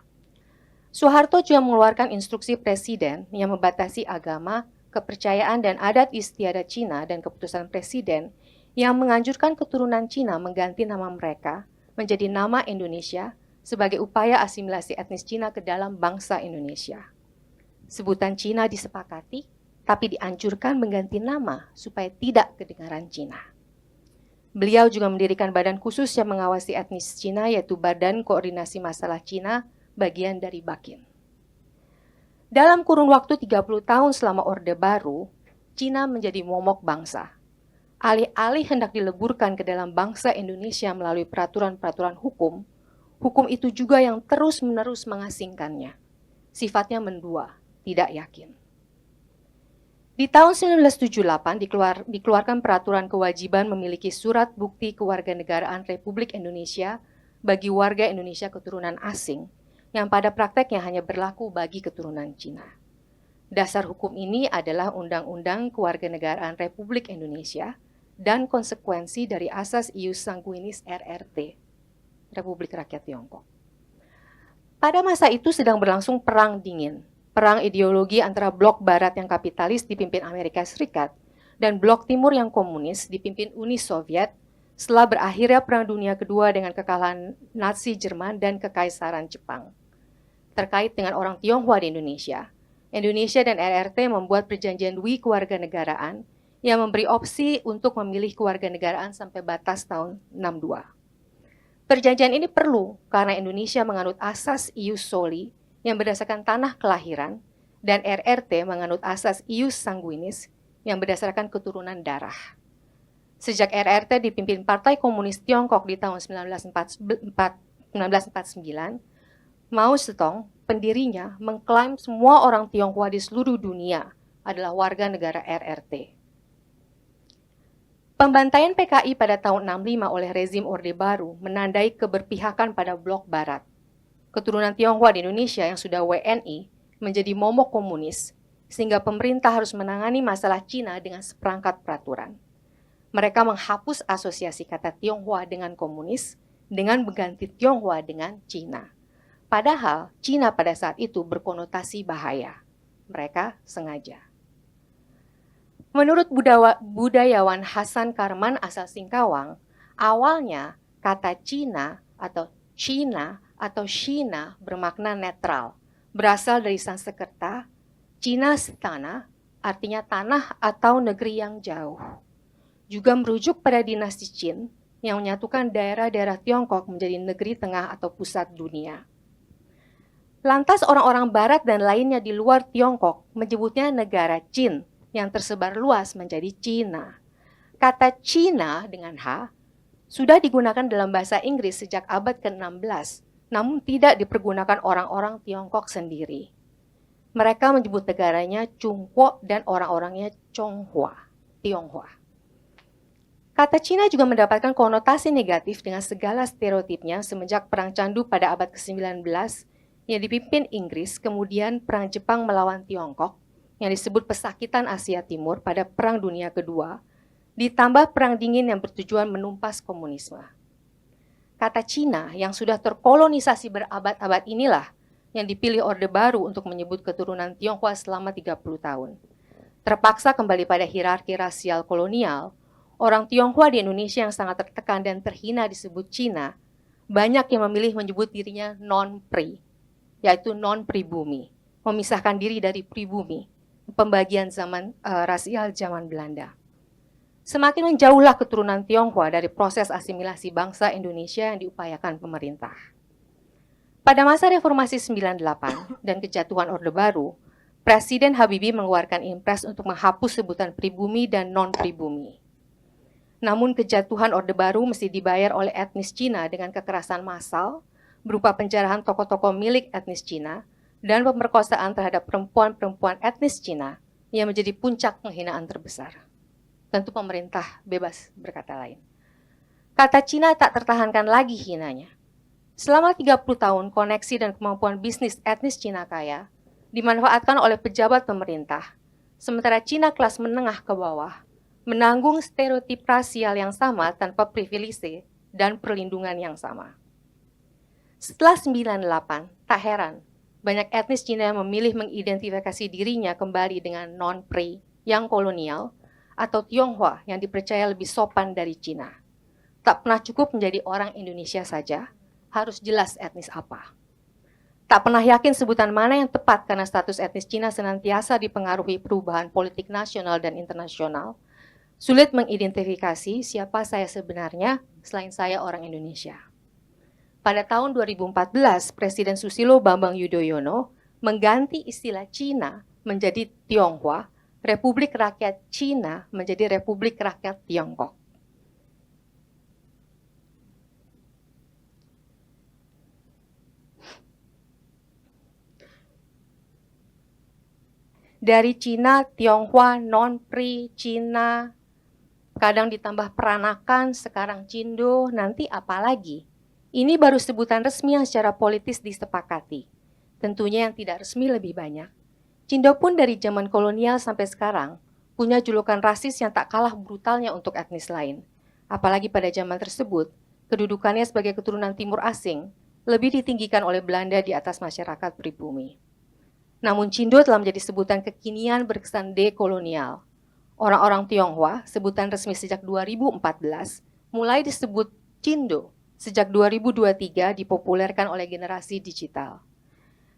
S5: Soeharto juga mengeluarkan instruksi presiden yang membatasi agama, kepercayaan, dan adat istiadat Cina dan keputusan presiden yang menganjurkan keturunan Cina mengganti nama mereka menjadi nama Indonesia sebagai upaya asimilasi etnis Cina ke dalam bangsa Indonesia. Sebutan Cina disepakati, tapi dianjurkan mengganti nama supaya tidak kedengaran Cina. Beliau juga mendirikan badan khusus yang mengawasi etnis Cina, yaitu Badan Koordinasi Masalah Cina, bagian dari Bakin. Dalam kurun waktu 30 tahun selama Orde Baru, Cina menjadi momok bangsa. Alih-alih hendak dileburkan ke dalam bangsa Indonesia melalui peraturan-peraturan hukum, hukum itu juga yang terus-menerus mengasingkannya. Sifatnya mendua, tidak yakin. Di tahun 1978 dikeluarkan peraturan kewajiban memiliki surat bukti kewarganegaraan Republik Indonesia bagi warga Indonesia keturunan asing yang pada prakteknya hanya berlaku bagi keturunan Cina. Dasar hukum ini adalah Undang-Undang Kewarganegaraan Republik Indonesia dan konsekuensi dari asas ius sanguinis RRT, Republik Rakyat Tiongkok. Pada masa itu sedang berlangsung Perang Dingin, perang ideologi antara blok barat yang kapitalis dipimpin Amerika Serikat dan blok timur yang komunis dipimpin Uni Soviet setelah berakhirnya Perang Dunia Kedua dengan kekalahan Nazi Jerman dan Kekaisaran Jepang. Terkait dengan orang Tionghoa di Indonesia, Indonesia dan RRT membuat perjanjian Dwi Kewarganegaraan yang memberi opsi untuk memilih kewarganegaraan sampai batas tahun 62. Perjanjian ini perlu karena Indonesia menganut asas ius soli yang berdasarkan tanah kelahiran dan RRT menganut asas ius sanguinis yang berdasarkan keturunan darah. Sejak RRT dipimpin Partai Komunis Tiongkok di tahun 1949, Mao Zedong, pendirinya, mengklaim semua orang Tionghoa di seluruh dunia adalah warga negara RRT. Pembantaian PKI pada tahun 65 oleh rezim Orde Baru menandai keberpihakan pada blok barat. Keturunan Tionghoa di Indonesia yang sudah WNI menjadi momok komunis, sehingga pemerintah harus menangani masalah Cina dengan seperangkat peraturan. Mereka menghapus asosiasi kata Tionghoa dengan komunis dengan mengganti Tionghoa dengan Cina. Padahal Cina pada saat itu berkonotasi bahaya. Mereka sengaja. Menurut budayawan Hasan Karman asal Singkawang, awalnya kata Cina atau Cina atau Shina bermakna netral, berasal dari Sanskerta, Cina Stana, artinya tanah atau negeri yang jauh. juga merujuk pada dinasti Qin yang menyatukan daerah-daerah Tiongkok menjadi negeri tengah atau pusat dunia. Lantas orang-orang barat dan lainnya di luar Tiongkok menyebutnya negara Qin yang tersebar luas menjadi Cina. Kata Cina dengan H sudah digunakan dalam bahasa Inggris sejak abad ke-16, namun tidak dipergunakan orang-orang Tiongkok sendiri. Mereka menyebut negaranya Chungguo dan orang-orangnya Chonghua, Tionghoa. Kata Cina juga mendapatkan konotasi negatif dengan segala stereotipnya semenjak Perang Candu pada abad ke-19 yang dipimpin Inggris, kemudian Perang Jepang melawan Tiongkok yang disebut Pesakitan Asia Timur pada Perang Dunia Kedua, ditambah Perang Dingin yang bertujuan menumpas komunisme. Kata Cina yang sudah terkolonisasi berabad-abad inilah yang dipilih Orde Baru untuk menyebut keturunan Tionghoa selama 30 tahun. Terpaksa kembali pada hierarki rasial kolonial, orang Tionghoa di Indonesia yang sangat tertekan dan terhina disebut Cina, banyak yang memilih menyebut dirinya non-pri, yaitu non-pribumi, memisahkan diri dari pribumi, pembagian zaman rasial zaman Belanda. Semakin menjauhlah keturunan Tionghoa dari proses asimilasi bangsa Indonesia yang diupayakan pemerintah. Pada masa Reformasi 98 dan kejatuhan Orde Baru, Presiden Habibie mengeluarkan impres untuk menghapus sebutan pribumi dan non-pribumi. Namun kejatuhan Orde Baru mesti dibayar oleh etnis Cina dengan kekerasan massal, berupa penjarahan tokoh-tokoh milik etnis Cina, dan pemerkosaan terhadap perempuan-perempuan etnis Cina yang menjadi puncak penghinaan terbesar. Tentu pemerintah bebas berkata lain. Kata Cina tak tertahankan lagi hinanya. Selama 30 tahun, koneksi dan kemampuan bisnis etnis Cina kaya dimanfaatkan oleh pejabat pemerintah, sementara Cina kelas menengah ke bawah menanggung stereotip rasial yang sama tanpa privilege dan perlindungan yang sama. Setelah 98, tak heran, banyak etnis Cina yang memilih mengidentifikasi dirinya kembali dengan non-pri yang kolonial atau Tionghoa yang dipercaya lebih sopan dari Cina. Tak pernah cukup menjadi orang Indonesia saja, harus jelas etnis apa. Tak pernah yakin sebutan mana yang tepat karena status etnis Cina senantiasa dipengaruhi perubahan politik nasional dan internasional. Sulit mengidentifikasi siapa saya sebenarnya selain saya orang Indonesia. Pada tahun 2014, Presiden Susilo Bambang Yudhoyono mengganti istilah Cina menjadi Tionghoa, Republik Rakyat Cina menjadi Republik Rakyat Tiongkok. Dari Cina, Tionghoa, non-pri, Cina, kadang ditambah peranakan, sekarang Cindo, nanti apa lagi? Ini baru sebutan resmi yang secara politis disepakati. Tentunya yang tidak resmi lebih banyak. Cindo pun dari zaman kolonial sampai sekarang punya julukan rasis yang tak kalah brutalnya untuk etnis lain. Apalagi pada zaman tersebut, kedudukannya sebagai keturunan timur asing lebih ditinggikan oleh Belanda di atas masyarakat pribumi. Namun Cindo telah menjadi sebutan kekinian berkesan dekolonial. Orang-orang Tionghoa, sebutan resmi sejak 2014, mulai disebut Cindo sejak 2023 dipopulerkan oleh generasi digital.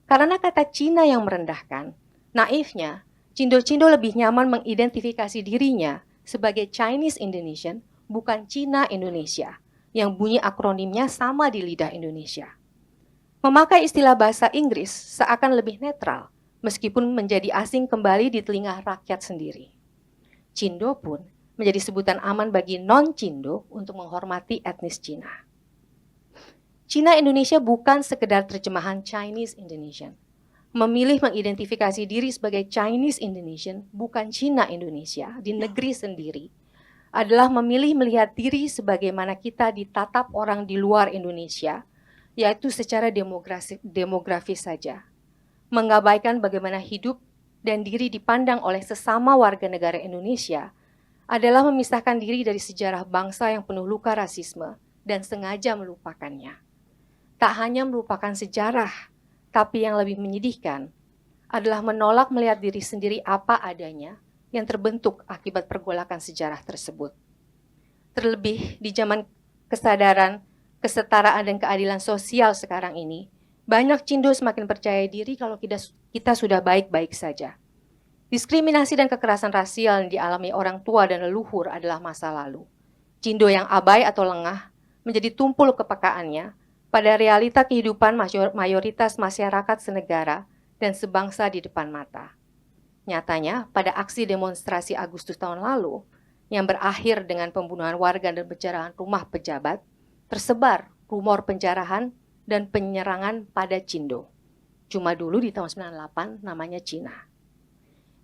S5: Karena kata Cina yang merendahkan, naifnya, Cindo-Cindo lebih nyaman mengidentifikasi dirinya sebagai Chinese Indonesian, bukan Cina Indonesia, yang bunyi akronimnya sama di lidah Indonesia. Memakai istilah bahasa Inggris seakan lebih netral, meskipun menjadi asing kembali di telinga rakyat sendiri. Cindo pun menjadi sebutan aman bagi non-Cindo untuk menghormati etnis Cina. Cina Indonesia bukan sekedar terjemahan Chinese Indonesian. Memilih mengidentifikasi diri sebagai Chinese Indonesian, bukan Cina Indonesia, di negeri sendiri, adalah memilih melihat diri sebagaimana kita ditatap orang di luar Indonesia, yaitu secara demografis saja. Mengabaikan bagaimana hidup dan diri dipandang oleh sesama warga negara Indonesia adalah memisahkan diri dari sejarah bangsa yang penuh luka rasisme dan sengaja melupakannya. Tak hanya melupakan sejarah, tapi yang lebih menyedihkan adalah menolak melihat diri sendiri apa adanya yang terbentuk akibat pergolakan sejarah tersebut. Terlebih di zaman kesadaran, kesetaraan dan keadilan sosial sekarang ini, banyak Cindo semakin percaya diri kalau kita sudah baik-baik saja. Diskriminasi dan kekerasan rasial yang dialami orang tua dan leluhur adalah masa lalu. Cindo yang abai atau lengah menjadi tumpul kepekaannya pada realita kehidupan mayoritas masyarakat senegara dan sebangsa di depan mata. Nyatanya, pada aksi demonstrasi Agustus tahun lalu, yang berakhir dengan pembunuhan warga dan penjarahan rumah pejabat, tersebar rumor penjarahan dan penyerangan pada Cindo. Cuma dulu di tahun 98 namanya Cina.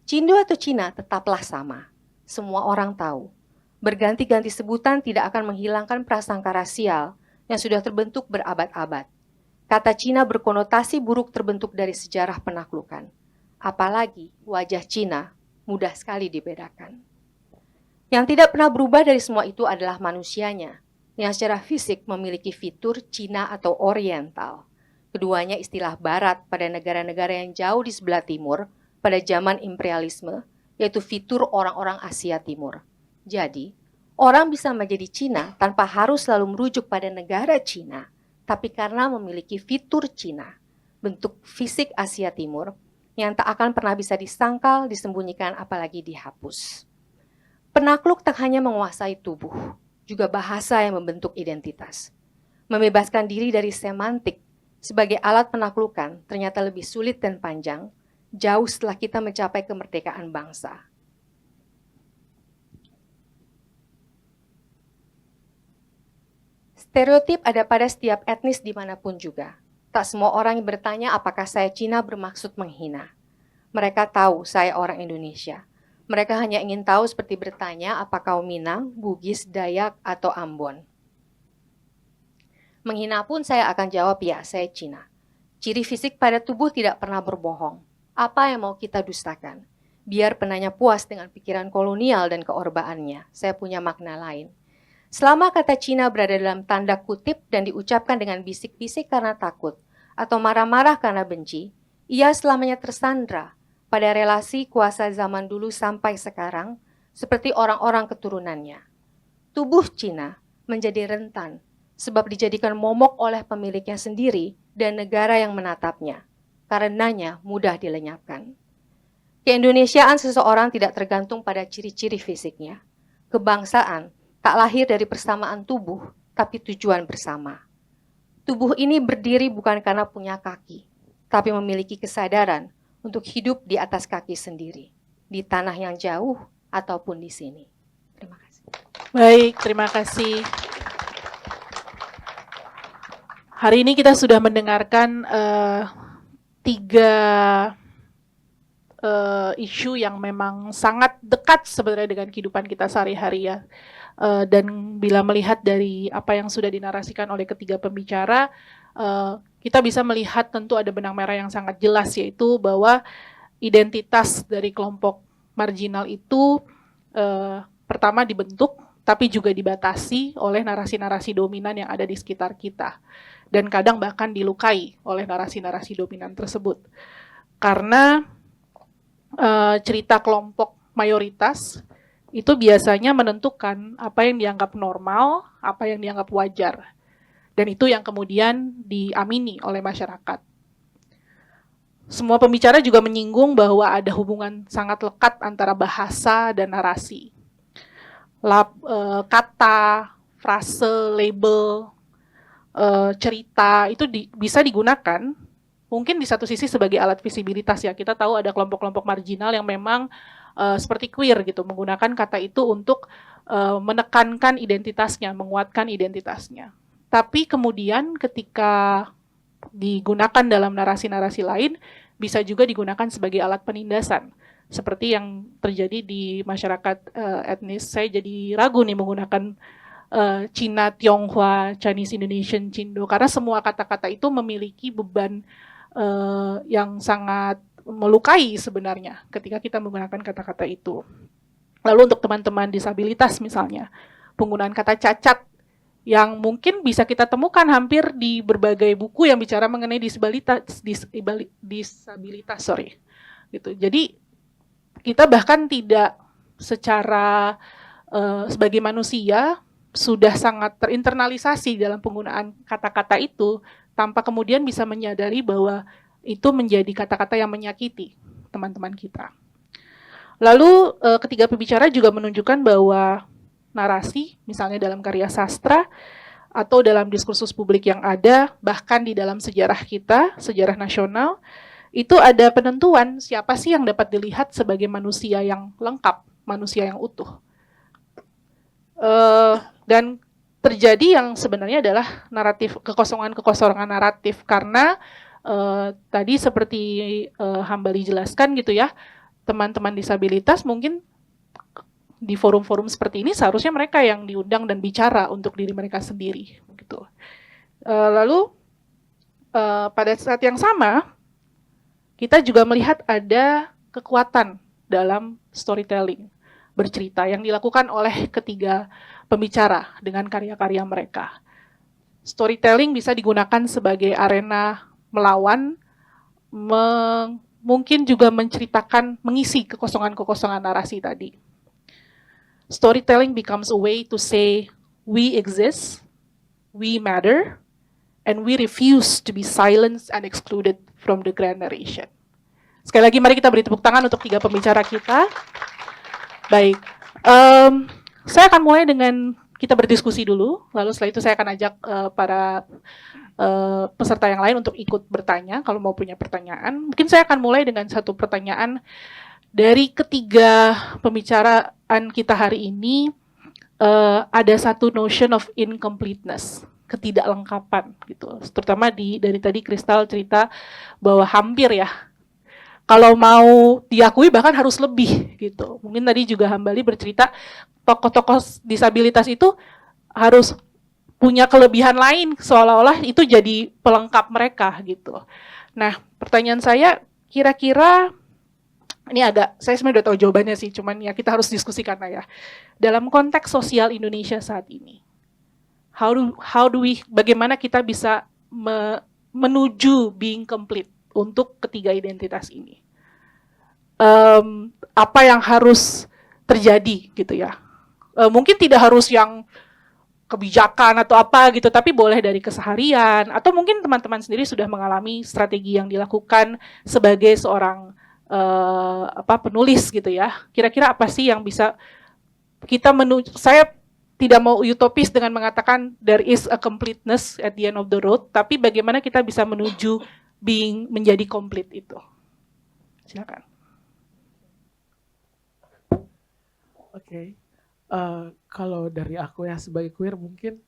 S5: Cindo atau Cina tetaplah sama. Semua orang tahu. Berganti-ganti sebutan tidak akan menghilangkan prasangka rasial yang sudah terbentuk berabad-abad. Kata Cina berkonotasi buruk terbentuk dari sejarah penaklukan. Apalagi wajah Cina mudah sekali dibedakan. Yang tidak pernah berubah dari semua itu adalah manusianya, yang secara fisik memiliki fitur Cina atau Oriental. Keduanya istilah barat pada negara-negara yang jauh di sebelah timur pada zaman imperialisme, yaitu fitur orang-orang Asia Timur. Jadi, orang bisa menjadi Cina tanpa harus selalu merujuk pada negara Cina, tapi karena memiliki fitur Cina, bentuk fisik Asia Timur, yang tak akan pernah bisa disangkal, disembunyikan, apalagi dihapus. Penakluk tak hanya menguasai tubuh, juga bahasa yang membentuk identitas. Membebaskan diri dari semantik sebagai alat penaklukan ternyata lebih sulit dan panjang, jauh setelah kita mencapai kemerdekaan bangsa. Stereotip ada pada setiap etnis dimanapun juga. Tak semua orang yang bertanya apakah saya Cina bermaksud menghina. Mereka tahu saya orang Indonesia. Mereka hanya ingin tahu seperti bertanya apakah kau Minang, Bugis, Dayak, atau Ambon. Menghina pun saya akan jawab ya, saya Cina. Ciri fisik pada tubuh tidak pernah berbohong. Apa yang mau kita dustakan? Biar penanya puas dengan pikiran kolonial dan keorbaannya. Saya punya makna lain. Selama kata Cina berada dalam tanda kutip dan diucapkan dengan bisik-bisik karena takut atau marah-marah karena benci, ia selamanya tersandra pada relasi kuasa zaman dulu sampai sekarang seperti orang-orang keturunannya. Tubuh Cina menjadi rentan sebab dijadikan momok oleh pemiliknya sendiri dan negara yang menatapnya. Karenanya mudah dilenyapkan. Keindonesiaan seseorang tidak tergantung pada ciri-ciri fisiknya. Kebangsaan tak lahir dari persamaan tubuh, tapi tujuan bersama. Tubuh ini berdiri bukan karena punya kaki, tapi memiliki kesadaran untuk hidup di atas kaki sendiri, di tanah yang jauh ataupun di sini. Terima kasih.
S2: Baik, terima kasih. Hari ini kita sudah mendengarkan tiga isu yang memang sangat dekat sebenarnya dengan kehidupan kita sehari-hari ya. Dan bila melihat dari apa yang sudah dinarasikan oleh ketiga pembicara, kita bisa melihat tentu ada benang merah yang sangat jelas, yaitu bahwa identitas dari kelompok marginal itu pertama dibentuk, tapi juga dibatasi oleh narasi-narasi dominan yang ada di sekitar kita. Dan kadang bahkan dilukai oleh narasi-narasi dominan tersebut. Karena cerita kelompok mayoritas itu biasanya menentukan apa yang dianggap normal, apa yang dianggap wajar. Dan itu yang kemudian diamini oleh masyarakat. Semua pembicara juga menyinggung bahwa ada hubungan sangat lekat antara bahasa dan narasi. Kata, frase, label, cerita itu bisa digunakan mungkin di satu sisi sebagai alat visibilitas ya. Kita tahu ada kelompok-kelompok marginal yang memang seperti queer gitu, menggunakan kata itu untuk menekankan identitasnya, menguatkan identitasnya. Tapi kemudian ketika digunakan dalam narasi-narasi lain, bisa juga digunakan sebagai alat penindasan. Seperti yang terjadi di masyarakat etnis. Saya jadi ragu nih menggunakan Cina, Tionghoa, Chinese, Indonesian, Cindo, karena semua kata-kata itu memiliki beban yang sangat melukai sebenarnya ketika kita menggunakan kata-kata itu. Lalu untuk teman-teman disabilitas misalnya, penggunaan kata cacat yang mungkin bisa kita temukan hampir di berbagai buku yang bicara mengenai disabilitas. Gitu. Jadi kita bahkan tidak secara sebagai manusia sudah sangat terinternalisasi dalam penggunaan kata-kata itu tanpa kemudian bisa menyadari bahwa itu menjadi kata-kata yang menyakiti teman-teman kita. Lalu ketiga pembicara juga menunjukkan bahwa narasi, misalnya dalam karya sastra atau dalam diskursus publik yang ada, bahkan di dalam sejarah kita, sejarah nasional, itu ada penentuan siapa sih yang dapat dilihat sebagai manusia yang lengkap, manusia yang utuh. Dan terjadi yang sebenarnya adalah naratif, kekosongan naratif, karena tadi seperti Hambali jelaskan gitu ya, teman-teman disabilitas mungkin di forum-forum seperti ini seharusnya mereka yang diundang dan bicara untuk diri mereka sendiri gitu. Lalu pada saat yang sama kita juga melihat ada kekuatan dalam storytelling, bercerita yang dilakukan oleh ketiga pembicara dengan karya-karya mereka. Storytelling bisa digunakan sebagai arena melawan, mungkin juga menceritakan, mengisi kekosongan-kekosongan narasi tadi. Storytelling becomes a way to say, we exist, we matter, and we refuse to be silenced and excluded from the grand narration. Sekali lagi, mari kita beri tepuk tangan untuk tiga pembicara kita. Baik, saya akan mulai dengan kita berdiskusi dulu, lalu setelah itu saya akan ajak para peserta yang lain untuk ikut bertanya kalau mau punya pertanyaan. Mungkin saya akan mulai dengan satu pertanyaan dari ketiga pembicaraan kita hari ini. Ada satu notion of incompleteness, ketidaklengkapan gitu. Terutama dari tadi Kristal cerita bahwa hampir ya, kalau mau diakui bahkan harus lebih gitu. Mungkin tadi juga Hambali bercerita tokoh-tokoh disabilitas itu harus punya kelebihan lain, seolah-olah itu jadi pelengkap mereka gitu. Nah, pertanyaan saya, kira-kira ini saya sebenarnya udah tahu jawabannya sih, cuman ya kita harus diskusikan lah ya. Dalam konteks sosial Indonesia saat ini, bagaimana kita bisa menuju being complete untuk ketiga identitas ini? Apa yang harus terjadi gitu ya? Mungkin tidak harus yang kebijakan atau apa gitu, tapi boleh dari keseharian, atau mungkin teman-teman sendiri sudah mengalami strategi yang dilakukan sebagai seorang penulis gitu ya. Kira-kira apa sih yang bisa kita menuju? Saya tidak mau utopis dengan mengatakan there is a completeness at the end of the road, tapi bagaimana kita bisa menuju menjadi complete itu. Silakan.
S3: Oke. Kalau dari aku ya sebagai queer mungkin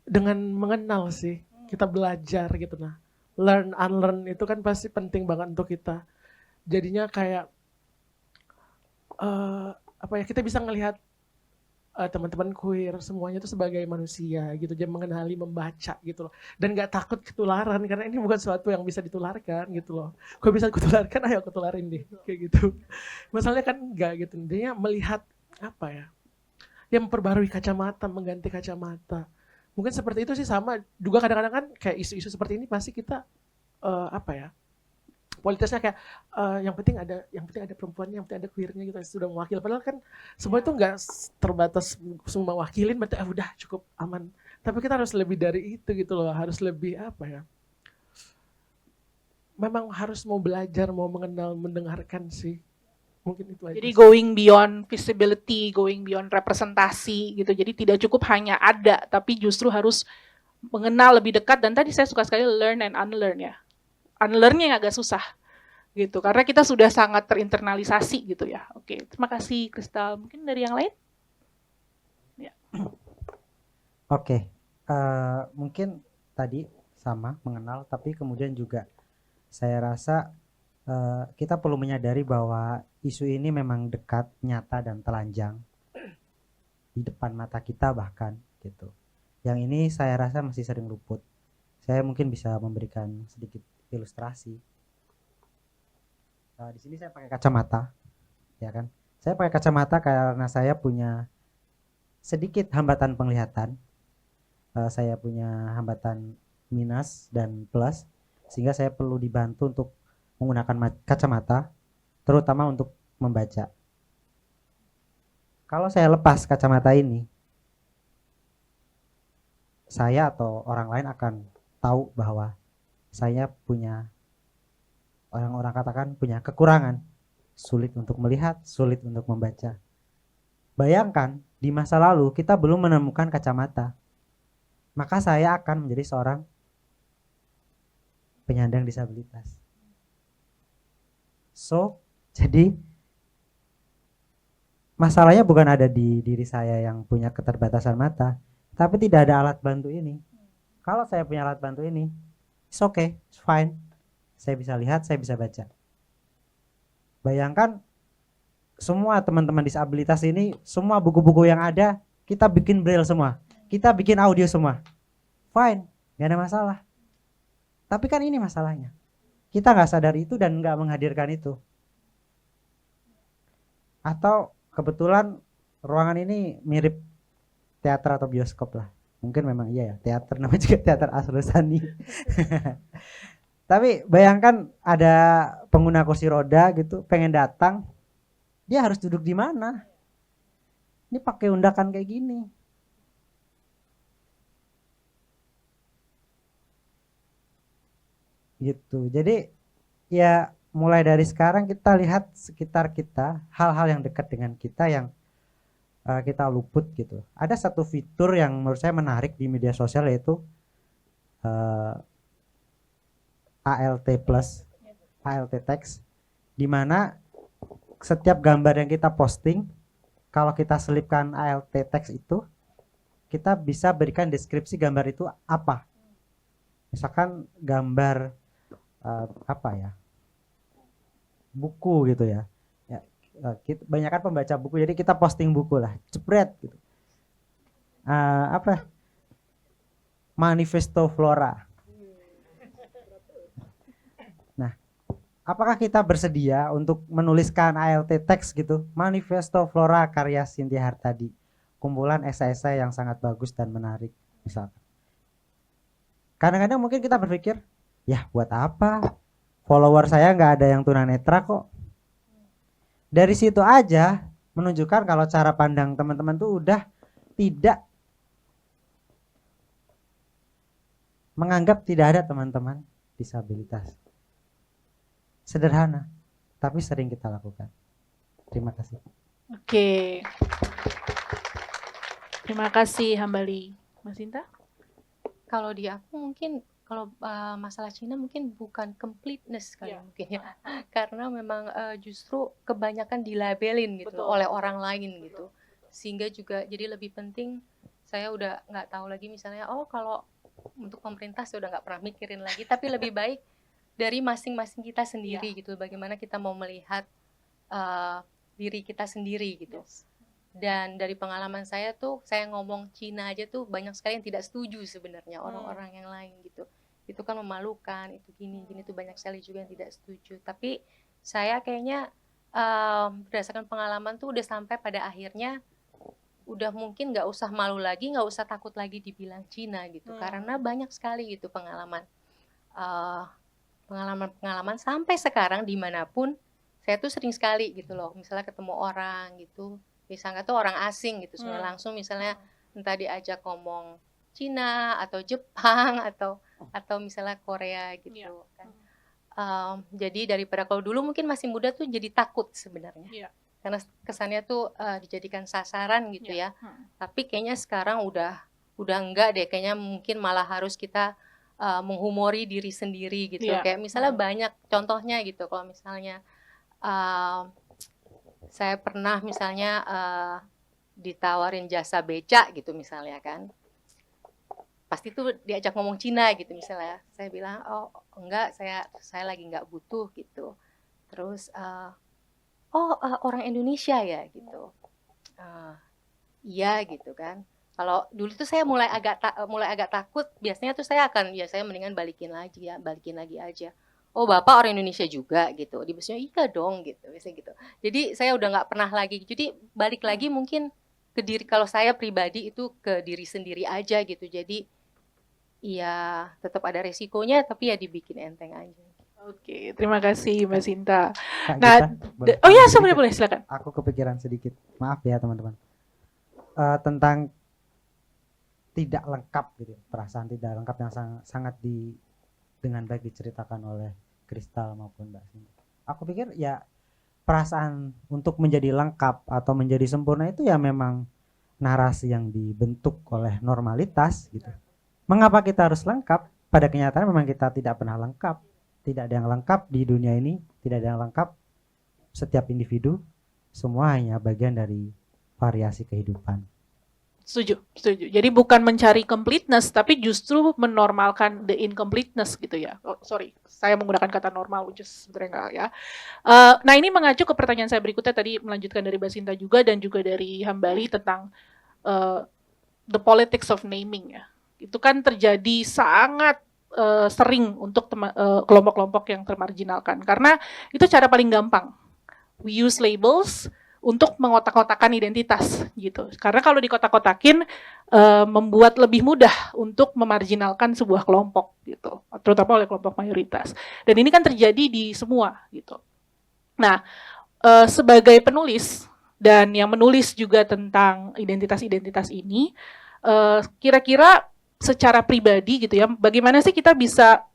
S3: dengan mengenal sih, kita belajar gitu nah. Learn unlearn itu kan pasti penting banget untuk kita. Jadinya kayak kita bisa ngelihat teman-teman queer semuanya itu sebagai manusia gitu, dia mengenali, membaca gitu loh, dan nggak takut ketularan karena ini bukan sesuatu yang bisa ditularkan gitu loh. Kalau bisa kutularkan, ayo ketularin deh kayak gitu. Masalahnya kan nggak gitu, dia melihat dia memperbarui kacamata, mengganti kacamata. Mungkin seperti itu sih. Sama juga kadang-kadang kan kayak isu-isu seperti ini pasti kita politisnya kayak yang penting ada perempuannya, yang penting ada queernya gitu, sudah mewakili. Padahal kan semua itu nggak terbatas semua wakilin, berarti udah cukup aman. Tapi kita harus lebih dari itu gitu loh, harus lebih memang harus mau belajar, mau mengenal, mendengarkan sih. Mungkin itu aja.
S2: Jadi going beyond visibility, going beyond representasi gitu. Jadi tidak cukup hanya ada, tapi justru harus mengenal lebih dekat. Dan tadi saya suka sekali learn and unlearn ya. Unlearn-nya yang agak susah gitu, karena kita sudah sangat terinternalisasi gitu ya. Oke, terima kasih Kristal. Mungkin dari yang lain? Ya.
S4: Oke, mungkin tadi sama mengenal, tapi kemudian juga saya rasa kita perlu menyadari bahwa isu ini memang dekat, nyata, dan telanjang di depan mata kita bahkan gitu. Yang ini saya rasa masih sering luput. Saya mungkin bisa memberikan sedikit ilustrasi. Di sini saya pakai kacamata, ya kan? Saya pakai kacamata karena saya punya sedikit hambatan penglihatan. Saya punya hambatan minus dan plus, sehingga saya perlu dibantu untuk menggunakan kacamata, terutama untuk membaca. Kalau saya lepas kacamata ini, saya atau orang lain akan tahu bahwa saya punya, orang-orang katakan punya kekurangan. sulit untuk melihat, sulit untuk membaca. Bayangkan di masa lalu kita belum menemukan kacamata, maka saya akan menjadi seorang penyandang disabilitas. So, jadi masalahnya bukan ada di diri saya yang punya keterbatasan mata, tapi tidak ada alat bantu ini. Kalau saya punya alat bantu ini, it's okay, it's fine. Saya bisa lihat, saya bisa baca. Bayangkan semua teman-teman disabilitas ini, semua buku-buku yang ada, kita bikin braille semua. Kita bikin audio semua. Fine, gak ada masalah. Tapi kan ini masalahnya. Kita gak sadar itu dan gak menghadirkan itu. Atau kebetulan ruangan ini mirip teater atau bioskop lah. Mungkin memang iya ya, teater, namanya juga teater Asrul-Sani. Tapi bayangkan ada pengguna kursi roda gitu, pengen datang, dia harus duduk di mana? Ini pakai undakan kayak gini. Gitu. Jadi ya mulai dari sekarang kita lihat sekitar kita, hal-hal yang dekat dengan kita yang kita luput gitu. Ada satu fitur yang menurut saya menarik di media sosial, yaitu ALT plus, ALT text, di mana setiap gambar yang kita posting, kalau kita selipkan ALT text itu, kita bisa berikan deskripsi gambar itu apa. Misalkan gambar apa ya, buku gitu ya. Kita banyakkan pembaca buku, jadi kita posting buku lah, jebret gitu. Apa? Manifesto Flora. Nah, apakah kita bersedia untuk menuliskan ALT text gitu? Manifesto Flora karya Cynthia Hartadi, kumpulan esai-esai yang sangat bagus dan menarik, misalkan. Kadang-kadang mungkin kita berpikir, ya buat apa? Follower saya nggak ada yang tunanetra kok. Dari situ aja menunjukkan kalau cara pandang teman-teman tuh udah tidak menganggap tidak ada teman-teman disabilitas. Sederhana, tapi sering kita lakukan. Terima kasih.
S2: Oke. Terima kasih Hambali. Mas Sinta?
S5: Kalau di aku mungkin kalau masalah Cina mungkin bukan completeness kali
S2: Iya.
S5: mungkin ya, karena memang justru kebanyakan dilabelin gitu
S2: Betul.
S5: oleh orang lain gitu, sehingga juga jadi lebih penting. Saya udah nggak tahu lagi misalnya, oh kalau untuk pemerintah saya udah nggak pernah mikirin lagi, tapi lebih baik dari masing-masing kita sendiri gitu, bagaimana kita mau melihat diri kita sendiri gitu. Dan dari pengalaman saya tuh, saya ngomong Cina aja tuh banyak sekali yang tidak setuju sebenarnya, orang-orang yang lain gitu. Itu kan memalukan, itu gini-gini tuh banyak sekali juga yang tidak setuju. Tapi saya kayaknya berdasarkan pengalaman tuh udah sampai pada akhirnya udah mungkin nggak usah malu lagi, nggak usah takut lagi dibilang Cina gitu. Karena banyak sekali gitu pengalaman sampai sekarang dimanapun saya tuh sering sekali gitu loh, misalnya ketemu orang gitu, misalnya tuh orang asing gitu, sebenarnya langsung misalnya entah diajak ngomong Cina atau Jepang atau misalnya Korea gitu kan. Jadi daripada kalau dulu mungkin masih muda tuh jadi takut sebenarnya, karena kesannya tuh dijadikan sasaran gitu ya. Tapi kayaknya sekarang udah enggak deh, kayaknya mungkin malah harus kita menghumori diri sendiri gitu. Kayak misalnya banyak contohnya gitu, kalau misalnya saya pernah misalnya ditawarin jasa beca gitu misalnya kan, pasti tuh diajak ngomong Cina gitu misalnya. Saya bilang, oh enggak, saya lagi nggak butuh gitu. Terus orang Indonesia ya gitu. Iya gitu kan. Kalau dulu tuh saya mulai agak takut, biasanya tuh saya mendingan balikin lagi aja. Oh bapak orang Indonesia juga gitu, di busnya iya dong gitu, biasanya gitu. Jadi saya udah nggak pernah lagi, jadi balik lagi mungkin ke diri, kalau saya pribadi itu ke diri sendiri aja gitu. Jadi ya tetap ada resikonya, tapi ya dibikin enteng aja.
S2: Oke, terima kasih Mbak Sinta.
S4: Kak
S2: Nah,
S4: Gita,
S2: oh ya
S4: sedikit.
S2: boleh silakan.
S4: Aku kepikiran sedikit, maaf ya teman-teman, tentang tidak lengkap gitu, perasaan tidak lengkap yang sangat dengan baik diceritakan oleh Kristal maupun Mbak Sinta. Aku pikir ya perasaan untuk menjadi lengkap atau menjadi sempurna itu ya memang narasi yang dibentuk oleh normalitas gitu. Mengapa kita harus lengkap? Pada kenyataan memang kita tidak pernah lengkap. Tidak ada yang lengkap di dunia ini, tidak ada yang lengkap. Setiap individu semua hanya bagian dari variasi kehidupan.
S2: Setuju. Jadi bukan mencari completeness, tapi justru menormalkan the incompleteness gitu ya. Oh, sorry, saya menggunakan kata normal, which is sebenarnya enggak ya. Nah ini mengacu ke pertanyaan saya berikutnya tadi, melanjutkan dari Mbak Sinta juga dan juga dari Hambali tentang the politics of naming ya. Itu kan terjadi sangat sering untuk kelompok-kelompok yang termarginalkan, karena itu cara paling gampang. We use labels untuk mengotak-kotakan identitas gitu. Karena kalau dikotak-kotakin membuat lebih mudah untuk memarginalkan sebuah kelompok gitu, terutama oleh kelompok mayoritas. Dan ini kan terjadi di semua gitu. Nah, sebagai penulis dan yang menulis juga tentang identitas-identitas ini, kira-kira secara pribadi gitu ya, bagaimana sih kita bisa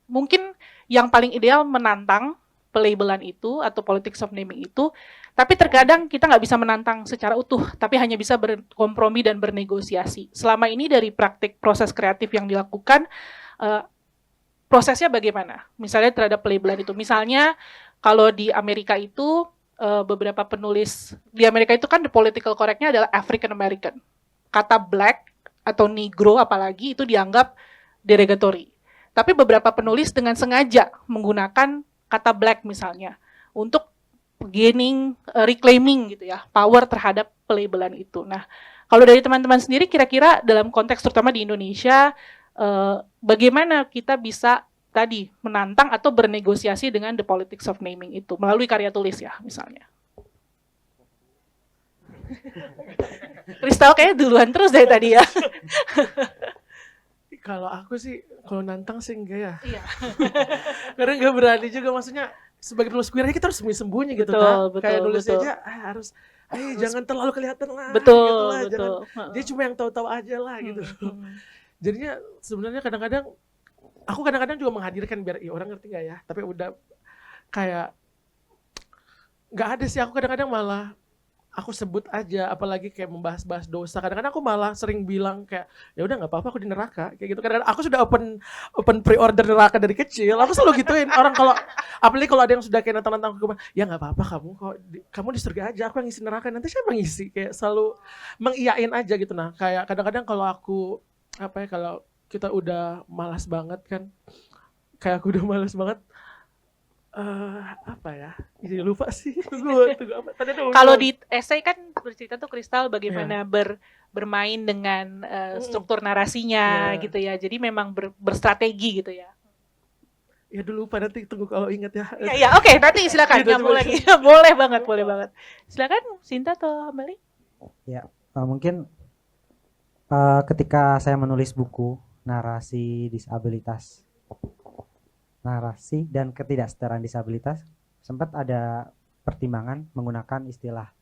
S2: mungkin yang paling ideal menantang pelabelan itu atau politics of naming itu, tapi terkadang kita nggak bisa menantang secara utuh, tapi hanya bisa berkompromi dan bernegosiasi. Selama ini dari praktik proses kreatif yang dilakukan, prosesnya bagaimana? Misalnya terhadap pelabelan itu. Misalnya kalau di Amerika itu, beberapa penulis, di Amerika itu kan the political correctnya adalah African American. Kata black atau negro apalagi itu dianggap derogatory. Tapi beberapa penulis dengan sengaja menggunakan kata black misalnya untuk gaining, reclaiming gitu ya, power terhadap pelabelan itu. Nah, kalau dari teman-teman sendiri kira-kira dalam konteks terutama di Indonesia, bagaimana kita bisa tadi menantang atau bernegosiasi dengan the politics of naming itu melalui karya tulis ya misalnya. Kristal kayaknya duluan terus dari tadi ya.
S3: Kalau aku sih, kalau nantang sih enggak ya.
S2: Iya.
S3: Karena nggak berani juga, maksudnya sebagai penulis queer kita harus sembunyi-sembunyi gitu
S2: Betul,
S3: kan. Kayak nulisnya
S2: betul.
S3: aja harus jangan terlalu kelihatan lah.
S2: Betul,
S3: gitu lah.
S2: betul.
S3: Dia cuma yang tahu-tahu aja lah gitu. Jadinya sebenarnya kadang-kadang aku kadang-kadang juga menghadirkan biar orang ngerti nggak ya. Tapi udah kayak nggak ada sih, aku kadang-kadang malah aku sebut aja, apalagi kayak membahas-bahas dosa. Kadang-kadang aku malah sering bilang kayak, ya udah nggak apa-apa aku di neraka kayak gitu. Kadang-kadang aku sudah open pre-order neraka dari kecil. Aku selalu gituin orang kalau, apalagi kalau ada yang sudah kayak nantang-nantang aku, ya nggak apa-apa kamu di surga aja, aku yang ngisi neraka, nanti siapa yang ngisi, kayak selalu mengiyain aja gitu. Nah kayak kadang-kadang kalau aku kalau kita udah malas banget kan, kayak aku udah malas banget. Jadi lupa sih. Tunggu apa? Tadi ada
S2: Kalau di esai kan bercerita tuh Kristal bagaimana bermain dengan struktur narasinya gitu ya. Jadi memang berstrategi gitu ya.
S3: Ya dulu lupa, nanti tunggu kalau ingat ya.
S2: Ya oke, nanti silakan
S3: Gitu,
S2: nyambung lagi. boleh banget. Silakan Sinta atau Hambali.
S4: Ya, mungkin ketika saya menulis buku narasi dan ketidaksetaraan disabilitas, sempat ada pertimbangan menggunakan istilah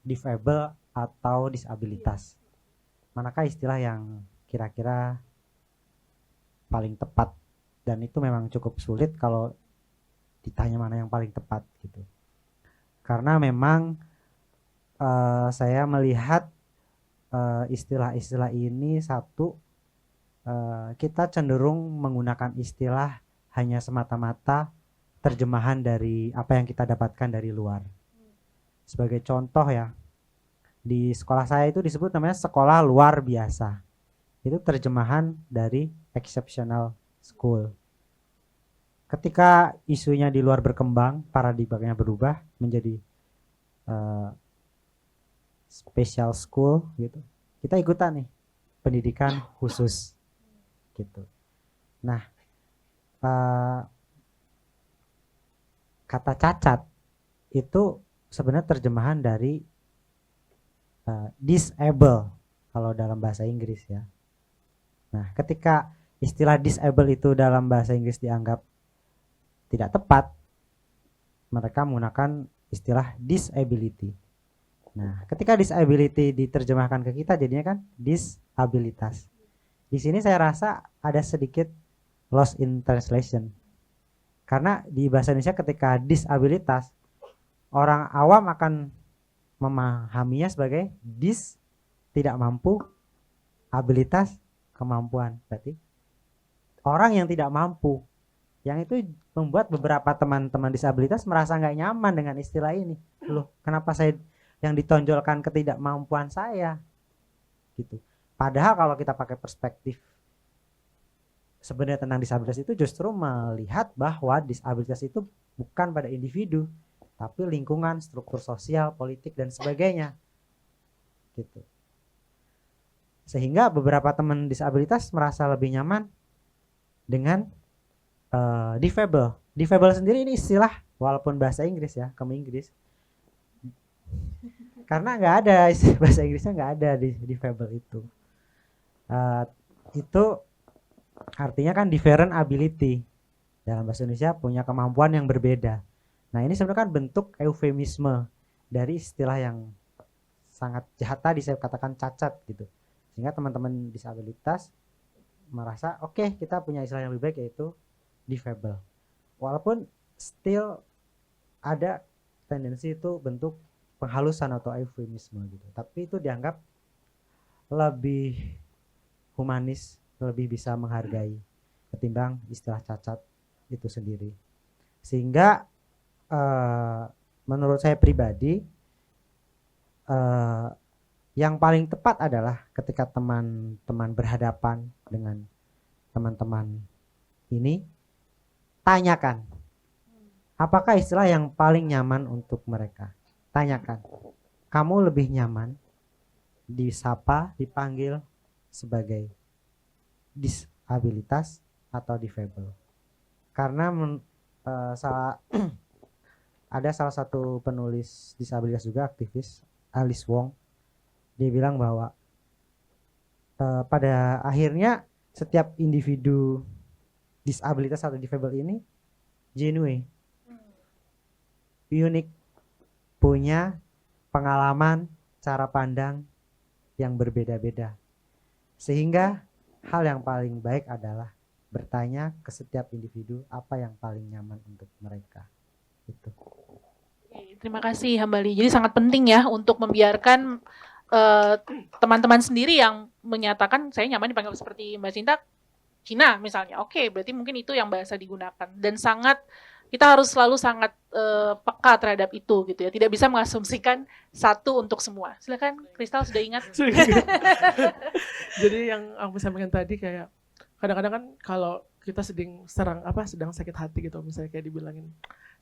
S4: difabel atau disabilitas. Manakah istilah yang kira-kira paling tepat? Dan itu memang cukup sulit kalau ditanya mana yang paling tepat gitu. Karena memang saya melihat istilah-istilah ini kita cenderung menggunakan istilah hanya semata-mata terjemahan dari apa yang kita dapatkan dari luar. Sebagai contoh ya, di sekolah saya itu disebut namanya sekolah luar biasa. Itu terjemahan dari exceptional school. Ketika isunya di luar berkembang, paradigmanya berubah menjadi special school gitu. Kita ikutan nih, pendidikan khusus gitu. Nah, kata cacat itu sebenarnya terjemahan dari disable kalau dalam bahasa Inggris ya. Nah, ketika istilah disable itu dalam bahasa Inggris dianggap tidak tepat, mereka menggunakan istilah disability. Nah, ketika disability diterjemahkan ke kita jadinya kan disabilitas. Di sini saya rasa ada sedikit lost in translation. Karena di bahasa Indonesia ketika disabilitas orang awam akan memahaminya sebagai tidak mampu, abilitas, kemampuan. Berarti orang yang tidak mampu, yang itu membuat beberapa teman-teman disabilitas merasa nggak nyaman dengan istilah ini. Loh, kenapa saya yang ditonjolkan ketidakmampuan saya? Gitu. Padahal kalau kita pakai perspektif sebenarnya tentang disabilitas itu justru melihat bahwa disabilitas itu bukan pada individu, tapi lingkungan, struktur sosial, politik dan sebagainya. Gitu. Sehingga beberapa teman disabilitas merasa lebih nyaman dengan difabel. Difabel sendiri ini istilah walaupun bahasa Inggris ya, kamu Inggris. Karena nggak ada bahasa Inggrisnya, nggak ada di difabel itu. Itu artinya kan different ability. Dalam bahasa Indonesia punya kemampuan yang berbeda. Nah ini sebenarnya kan bentuk eufemisme dari istilah yang sangat jahat tadi saya katakan cacat gitu. Sehingga teman-teman disabilitas merasa oke, kita punya istilah yang lebih baik yaitu difabel. Walaupun still ada tendensi itu bentuk penghalusan atau eufemisme gitu. Tapi itu dianggap lebih humanis, lebih bisa menghargai ketimbang istilah cacat itu sendiri. Sehingga menurut saya pribadi yang paling tepat adalah ketika teman-teman berhadapan dengan teman-teman ini, tanyakan apakah istilah yang paling nyaman untuk mereka. Tanyakan, kamu lebih nyaman disapa, dipanggil sebagai disabilitas atau difabel? Karena ada salah satu penulis disabilitas juga, aktivis, Alice Wong, dia bilang bahwa pada akhirnya setiap individu disabilitas atau difabel ini genuine, unik, punya pengalaman, cara pandang yang berbeda-beda. Sehingga hal yang paling baik adalah bertanya ke setiap individu apa yang paling nyaman untuk mereka. Itu.
S2: Terima kasih Hambali. Jadi sangat penting ya untuk membiarkan teman-teman sendiri yang menyatakan saya nyaman dipanggil seperti Mbak Sinta Cina misalnya. Oke, berarti mungkin itu yang bahasa digunakan. Dan sangat kita harus selalu sangat peka terhadap itu gitu ya. Tidak bisa mengasumsikan satu untuk semua. Silakan, Kristal sudah ingat.
S3: Jadi yang aku sampaikan tadi kayak kadang-kadang kan kalau kita sedang sakit hati gitu, misalnya kayak dibilangin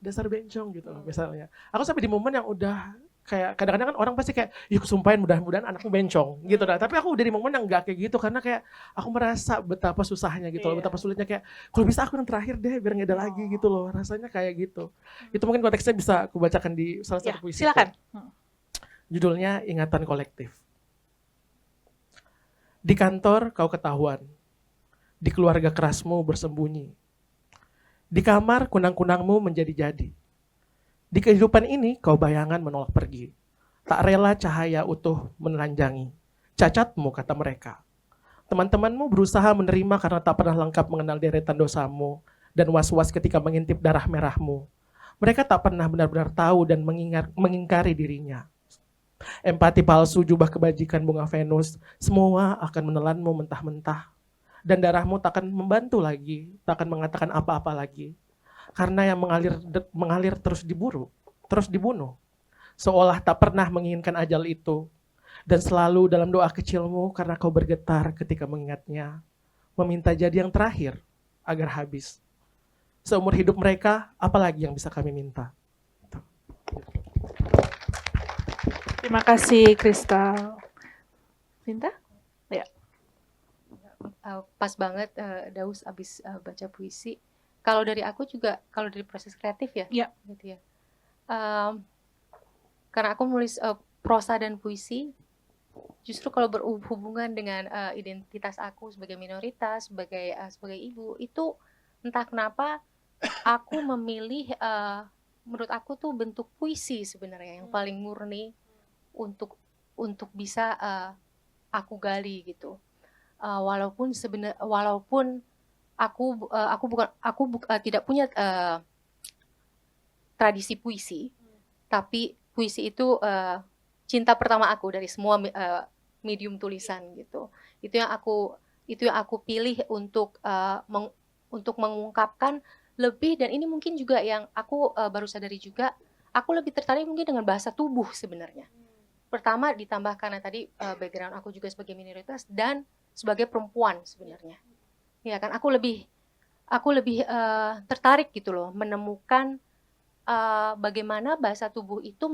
S3: dasar bencong gitu misalnya. Aku sampai di momen yang udah kayak kadang-kadang kan orang pasti kayak yuk sumpahin mudah-mudahan anakmu bencong gitu. Nah, tapi aku udah di momen yang enggak kayak gitu karena kayak aku merasa betapa susahnya gitu loh, betapa sulitnya, kayak kalau bisa aku yang terakhir deh biar nggak ada lagi gitu loh, rasanya kayak gitu. Itu mungkin konteksnya bisa aku bacakan di salah satu puisi.
S2: Silakan.
S3: Judulnya Ingatan Kolektif. Di kantor kau ketahuan, di keluarga kerasmu bersembunyi, di kamar kunang-kunangmu menjadi-jadi. Di kehidupan ini kau bayangan menolak pergi. Tak rela cahaya utuh menelanjangi. Cacatmu kata mereka. Teman-temanmu berusaha menerima karena tak pernah lengkap mengenal deretan dosamu dan was-was ketika mengintip darah merahmu. Mereka tak pernah benar-benar tahu dan mengingkari dirinya. Empati palsu, jubah kebajikan bunga Venus, semua akan menelanmu mentah-mentah. Dan darahmu tak akan membantu lagi, tak akan mengatakan apa-apa lagi. Karena yang mengalir terus dibunuh. Seolah tak pernah menginginkan ajal itu. Dan selalu dalam doa kecilmu karena kau bergetar ketika mengingatnya. Meminta jadi yang terakhir agar habis. Seumur hidup mereka, apalagi yang bisa kami minta.
S2: Terima kasih Kristal. Sinta? Ya.
S5: Pas banget Daus abis baca puisi. Kalau dari aku juga, kalau dari proses kreatif ya, gitu ya. Karena aku menulis prosa dan puisi, justru kalau berhubungan dengan identitas aku sebagai minoritas, sebagai ibu, itu entah kenapa aku memilih, menurut aku tuh bentuk puisi sebenarnya yang paling murni untuk bisa aku gali gitu. Walaupun aku tidak punya tradisi puisi, tapi puisi itu cinta pertama aku dari semua medium tulisan gitu. Itu yang aku pilih untuk untuk mengungkapkan lebih, dan ini mungkin juga yang aku baru sadari juga, aku lebih tertarik mungkin dengan bahasa tubuh sebenarnya. Pertama ditambah karena tadi background aku juga sebagai minoritas dan sebagai perempuan sebenarnya. Ya kan, aku lebih tertarik gitu loh menemukan bagaimana bahasa tubuh itu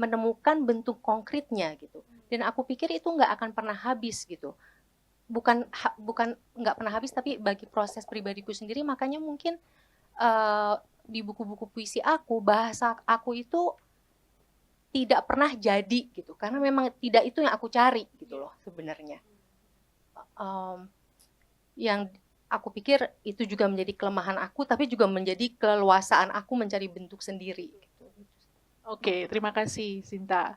S5: menemukan bentuk konkretnya gitu. Dan aku pikir itu nggak akan pernah habis gitu. Bukan nggak pernah habis, tapi bagi proses pribadiku sendiri, makanya mungkin di buku-buku puisi aku, bahasa aku itu tidak pernah jadi gitu, karena memang tidak itu yang aku cari gitu loh sebenarnya. Yang aku pikir itu juga menjadi kelemahan aku, tapi juga menjadi keleluasaan aku mencari bentuk sendiri gitu.
S2: Oke, terima kasih Sinta.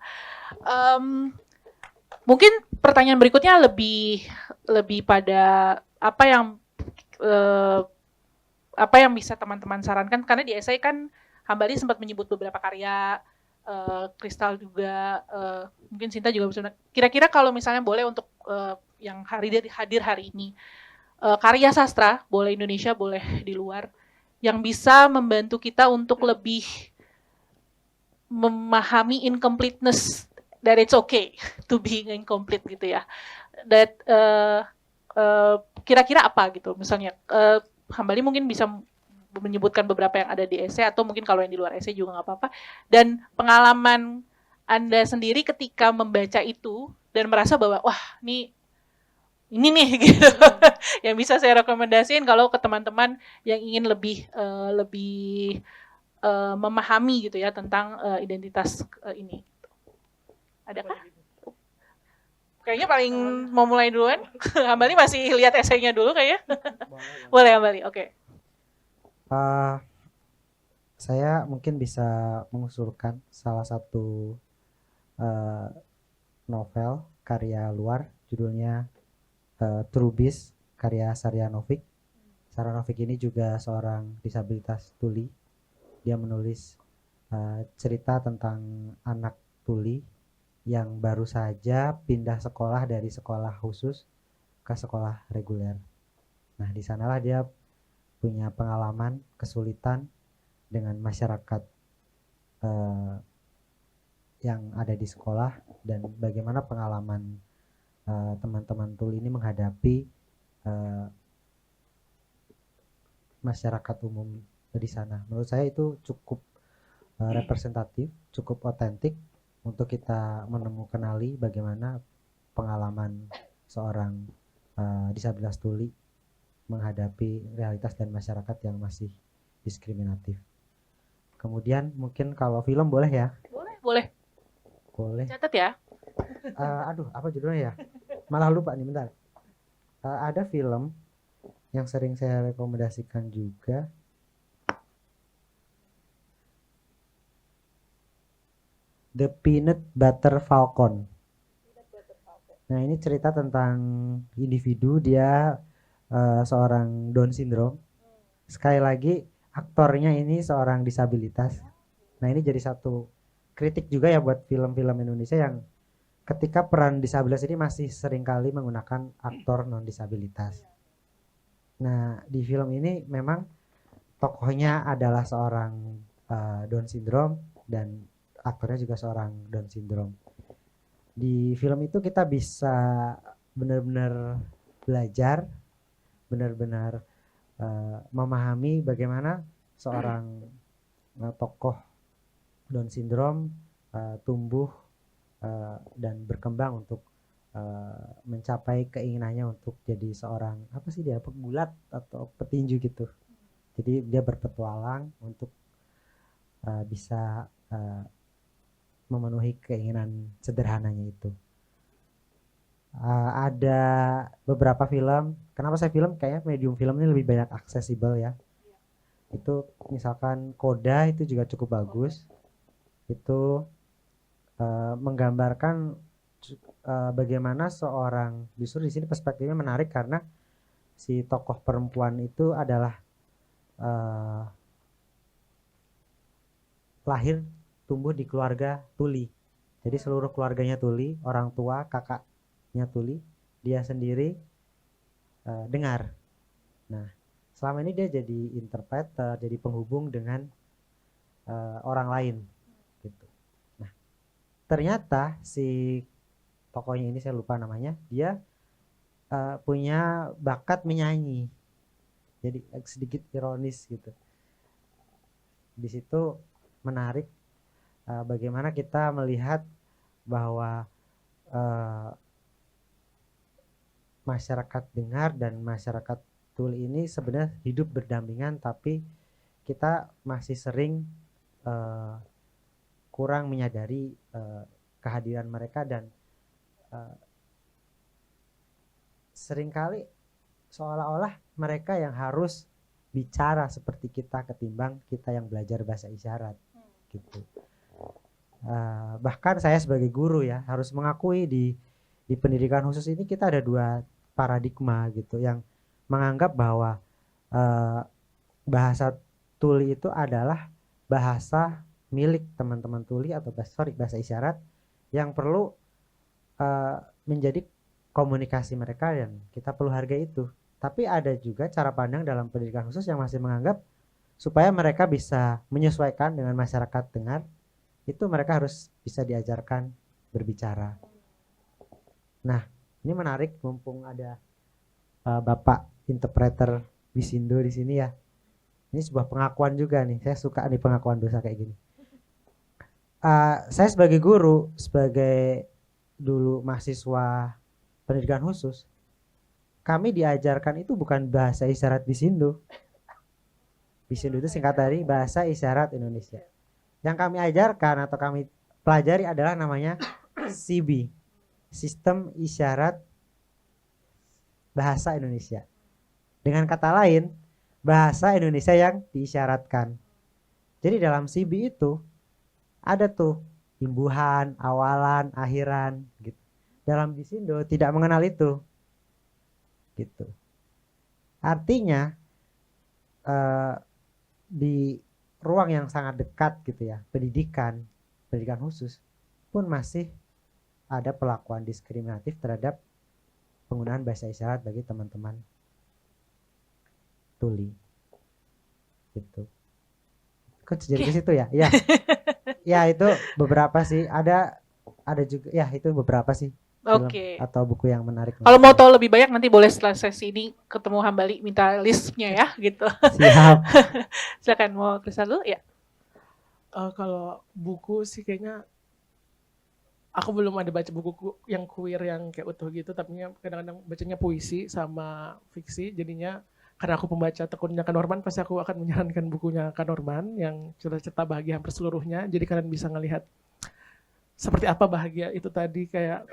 S2: Mungkin pertanyaan berikutnya lebih pada apa yang bisa teman-teman sarankan, karena di esai kan Hambali sempat menyebut beberapa karya, Kristal juga, mungkin Sinta juga bisa. Kira-kira kalau misalnya boleh untuk yang hadir hari ini, karya sastra, boleh Indonesia, boleh di luar, yang bisa membantu kita untuk lebih memahami incompleteness, that it's okay to be incomplete gitu ya. That kira-kira apa gitu, misalnya Hambali mungkin bisa menyebutkan beberapa yang ada di esai, atau mungkin kalau yang di luar esai juga nggak apa-apa. Dan pengalaman Anda sendiri ketika membaca itu dan merasa bahwa wah ini nih gitu, yang bisa saya rekomendasiin kalau ke teman-teman yang ingin lebih memahami gitu ya tentang identitas ini. Adakah? Kayaknya paling mau mulai duluan. Hambali masih lihat esainya dulu kayaknya. Boleh Hambali, oke.
S4: Saya mungkin bisa mengusulkan salah satu novel karya luar, judulnya Trubis, karya Sarjanovic. Sarjanovic ini juga seorang disabilitas tuli. Dia menulis cerita tentang anak tuli yang baru saja pindah sekolah dari sekolah khusus ke sekolah reguler. Nah, di sanalah dia punya pengalaman kesulitan dengan masyarakat yang ada di sekolah, dan bagaimana pengalaman teman-teman tuli ini menghadapi masyarakat umum di sana. Menurut saya itu cukup representatif, cukup otentik untuk kita mengenali bagaimana pengalaman seorang disabilitas tuli menghadapi realitas dan masyarakat yang masih diskriminatif. Kemudian mungkin kalau film boleh ya?
S2: Boleh. Catat ya.
S4: Aduh, apa judulnya ya? Malah lupa nih, bentar. Ada film yang sering saya rekomendasikan juga. The Peanut Butter Falcon. Nah, ini cerita tentang individu, dia seorang Down syndrome. Sekali lagi aktornya ini seorang disabilitas. Nah, ini jadi satu kritik juga ya buat film-film Indonesia yang ketika peran disabilitas ini masih seringkali menggunakan aktor non disabilitas. Nah, di film ini memang tokohnya adalah seorang Down syndrome dan aktornya juga seorang Down syndrome. Di film itu kita bisa benar-benar belajar, benar-benar memahami bagaimana seorang tokoh Down syndrome tumbuh dan berkembang untuk mencapai keinginannya untuk jadi seorang pegulat atau petinju gitu. Jadi dia berpetualang untuk bisa memenuhi keinginan sederhananya itu. Ada beberapa film. Kenapa saya film? Kayaknya medium film ini lebih banyak aksesibel ya. Itu misalkan Koda itu juga cukup bagus. Itu menggambarkan bagaimana seorang, justru di sini perspektifnya menarik karena si tokoh perempuan itu adalah lahir tumbuh di keluarga tuli. Jadi seluruh keluarganya tuli, orang tua, kakaknya tuli, dia sendiri dengar. Nah, selama ini dia jadi interpreter, jadi penghubung dengan orang lain gitu. Nah, ternyata si tokohnya ini saya lupa namanya, dia punya bakat menyanyi. Jadi sedikit ironis gitu. Di situ menarik bagaimana kita melihat bahwa masyarakat dengar dan masyarakat tuli ini sebenarnya hidup berdampingan, tapi kita masih sering kurang menyadari kehadiran mereka, dan seringkali seolah-olah mereka yang harus bicara seperti kita ketimbang kita yang belajar bahasa isyarat gitu. Bahkan saya sebagai guru ya harus mengakui di pendidikan khusus ini kita ada dua paradigma gitu, yang menganggap bahwa bahasa tuli itu adalah bahasa milik teman-teman tuli atau bahasa isyarat yang perlu menjadi komunikasi mereka, dan kita perlu hargai itu. Tapi ada juga cara pandang dalam pendidikan khusus yang masih menganggap supaya mereka bisa menyesuaikan dengan masyarakat dengar, itu mereka harus bisa diajarkan berbicara. Nah, ini menarik mumpung ada Bapak interpreter Wisindo di sini ya. Ini sebuah pengakuan juga nih. Saya suka nih pengakuan dosa kayak gini. Saya sebagai guru, sebagai dulu mahasiswa pendidikan khusus, kami diajarkan itu bukan bahasa isyarat Wisindo. Wisindo itu singkat dari Bahasa Isyarat Indonesia. Yang kami ajarkan atau kami pelajari adalah namanya SIBI, Sistem Isyarat Bahasa Indonesia. Dengan kata lain, bahasa Indonesia yang diisyaratkan. Jadi dalam SIBI itu ada tuh imbuhan, awalan, akhiran gitu. Dalam Wisindo tidak mengenal itu. Gitu. Artinya di ruang yang sangat dekat gitu ya, pendidikan khusus pun masih ada perlakuan diskriminatif terhadap penggunaan bahasa isyarat bagi teman-teman tuli gitu. Kok jadi ke situ ya? Ya. Ya itu beberapa sih, ada juga ya, itu beberapa sih film
S2: Oke.
S4: atau buku yang menarik.
S2: Kalau mau tahu lebih banyak nanti boleh setelah sesi ini ketemu Hambali, minta listnya ya gitu.
S4: Siap.
S2: Silakan, mau Kristal dulu ya.
S3: Kalau buku sih kayaknya aku belum ada baca buku yang queer yang kayak utuh gitu, tapi kadang-kadang bacanya puisi sama fiksi. Jadinya karena aku pembaca tekunnya Kak Norman, pasti aku akan menyarankan bukunya Kak Norman yang cerita-cerita bahagia hampir seluruhnya. Jadi kalian bisa ngelihat seperti apa bahagia itu tadi, kayak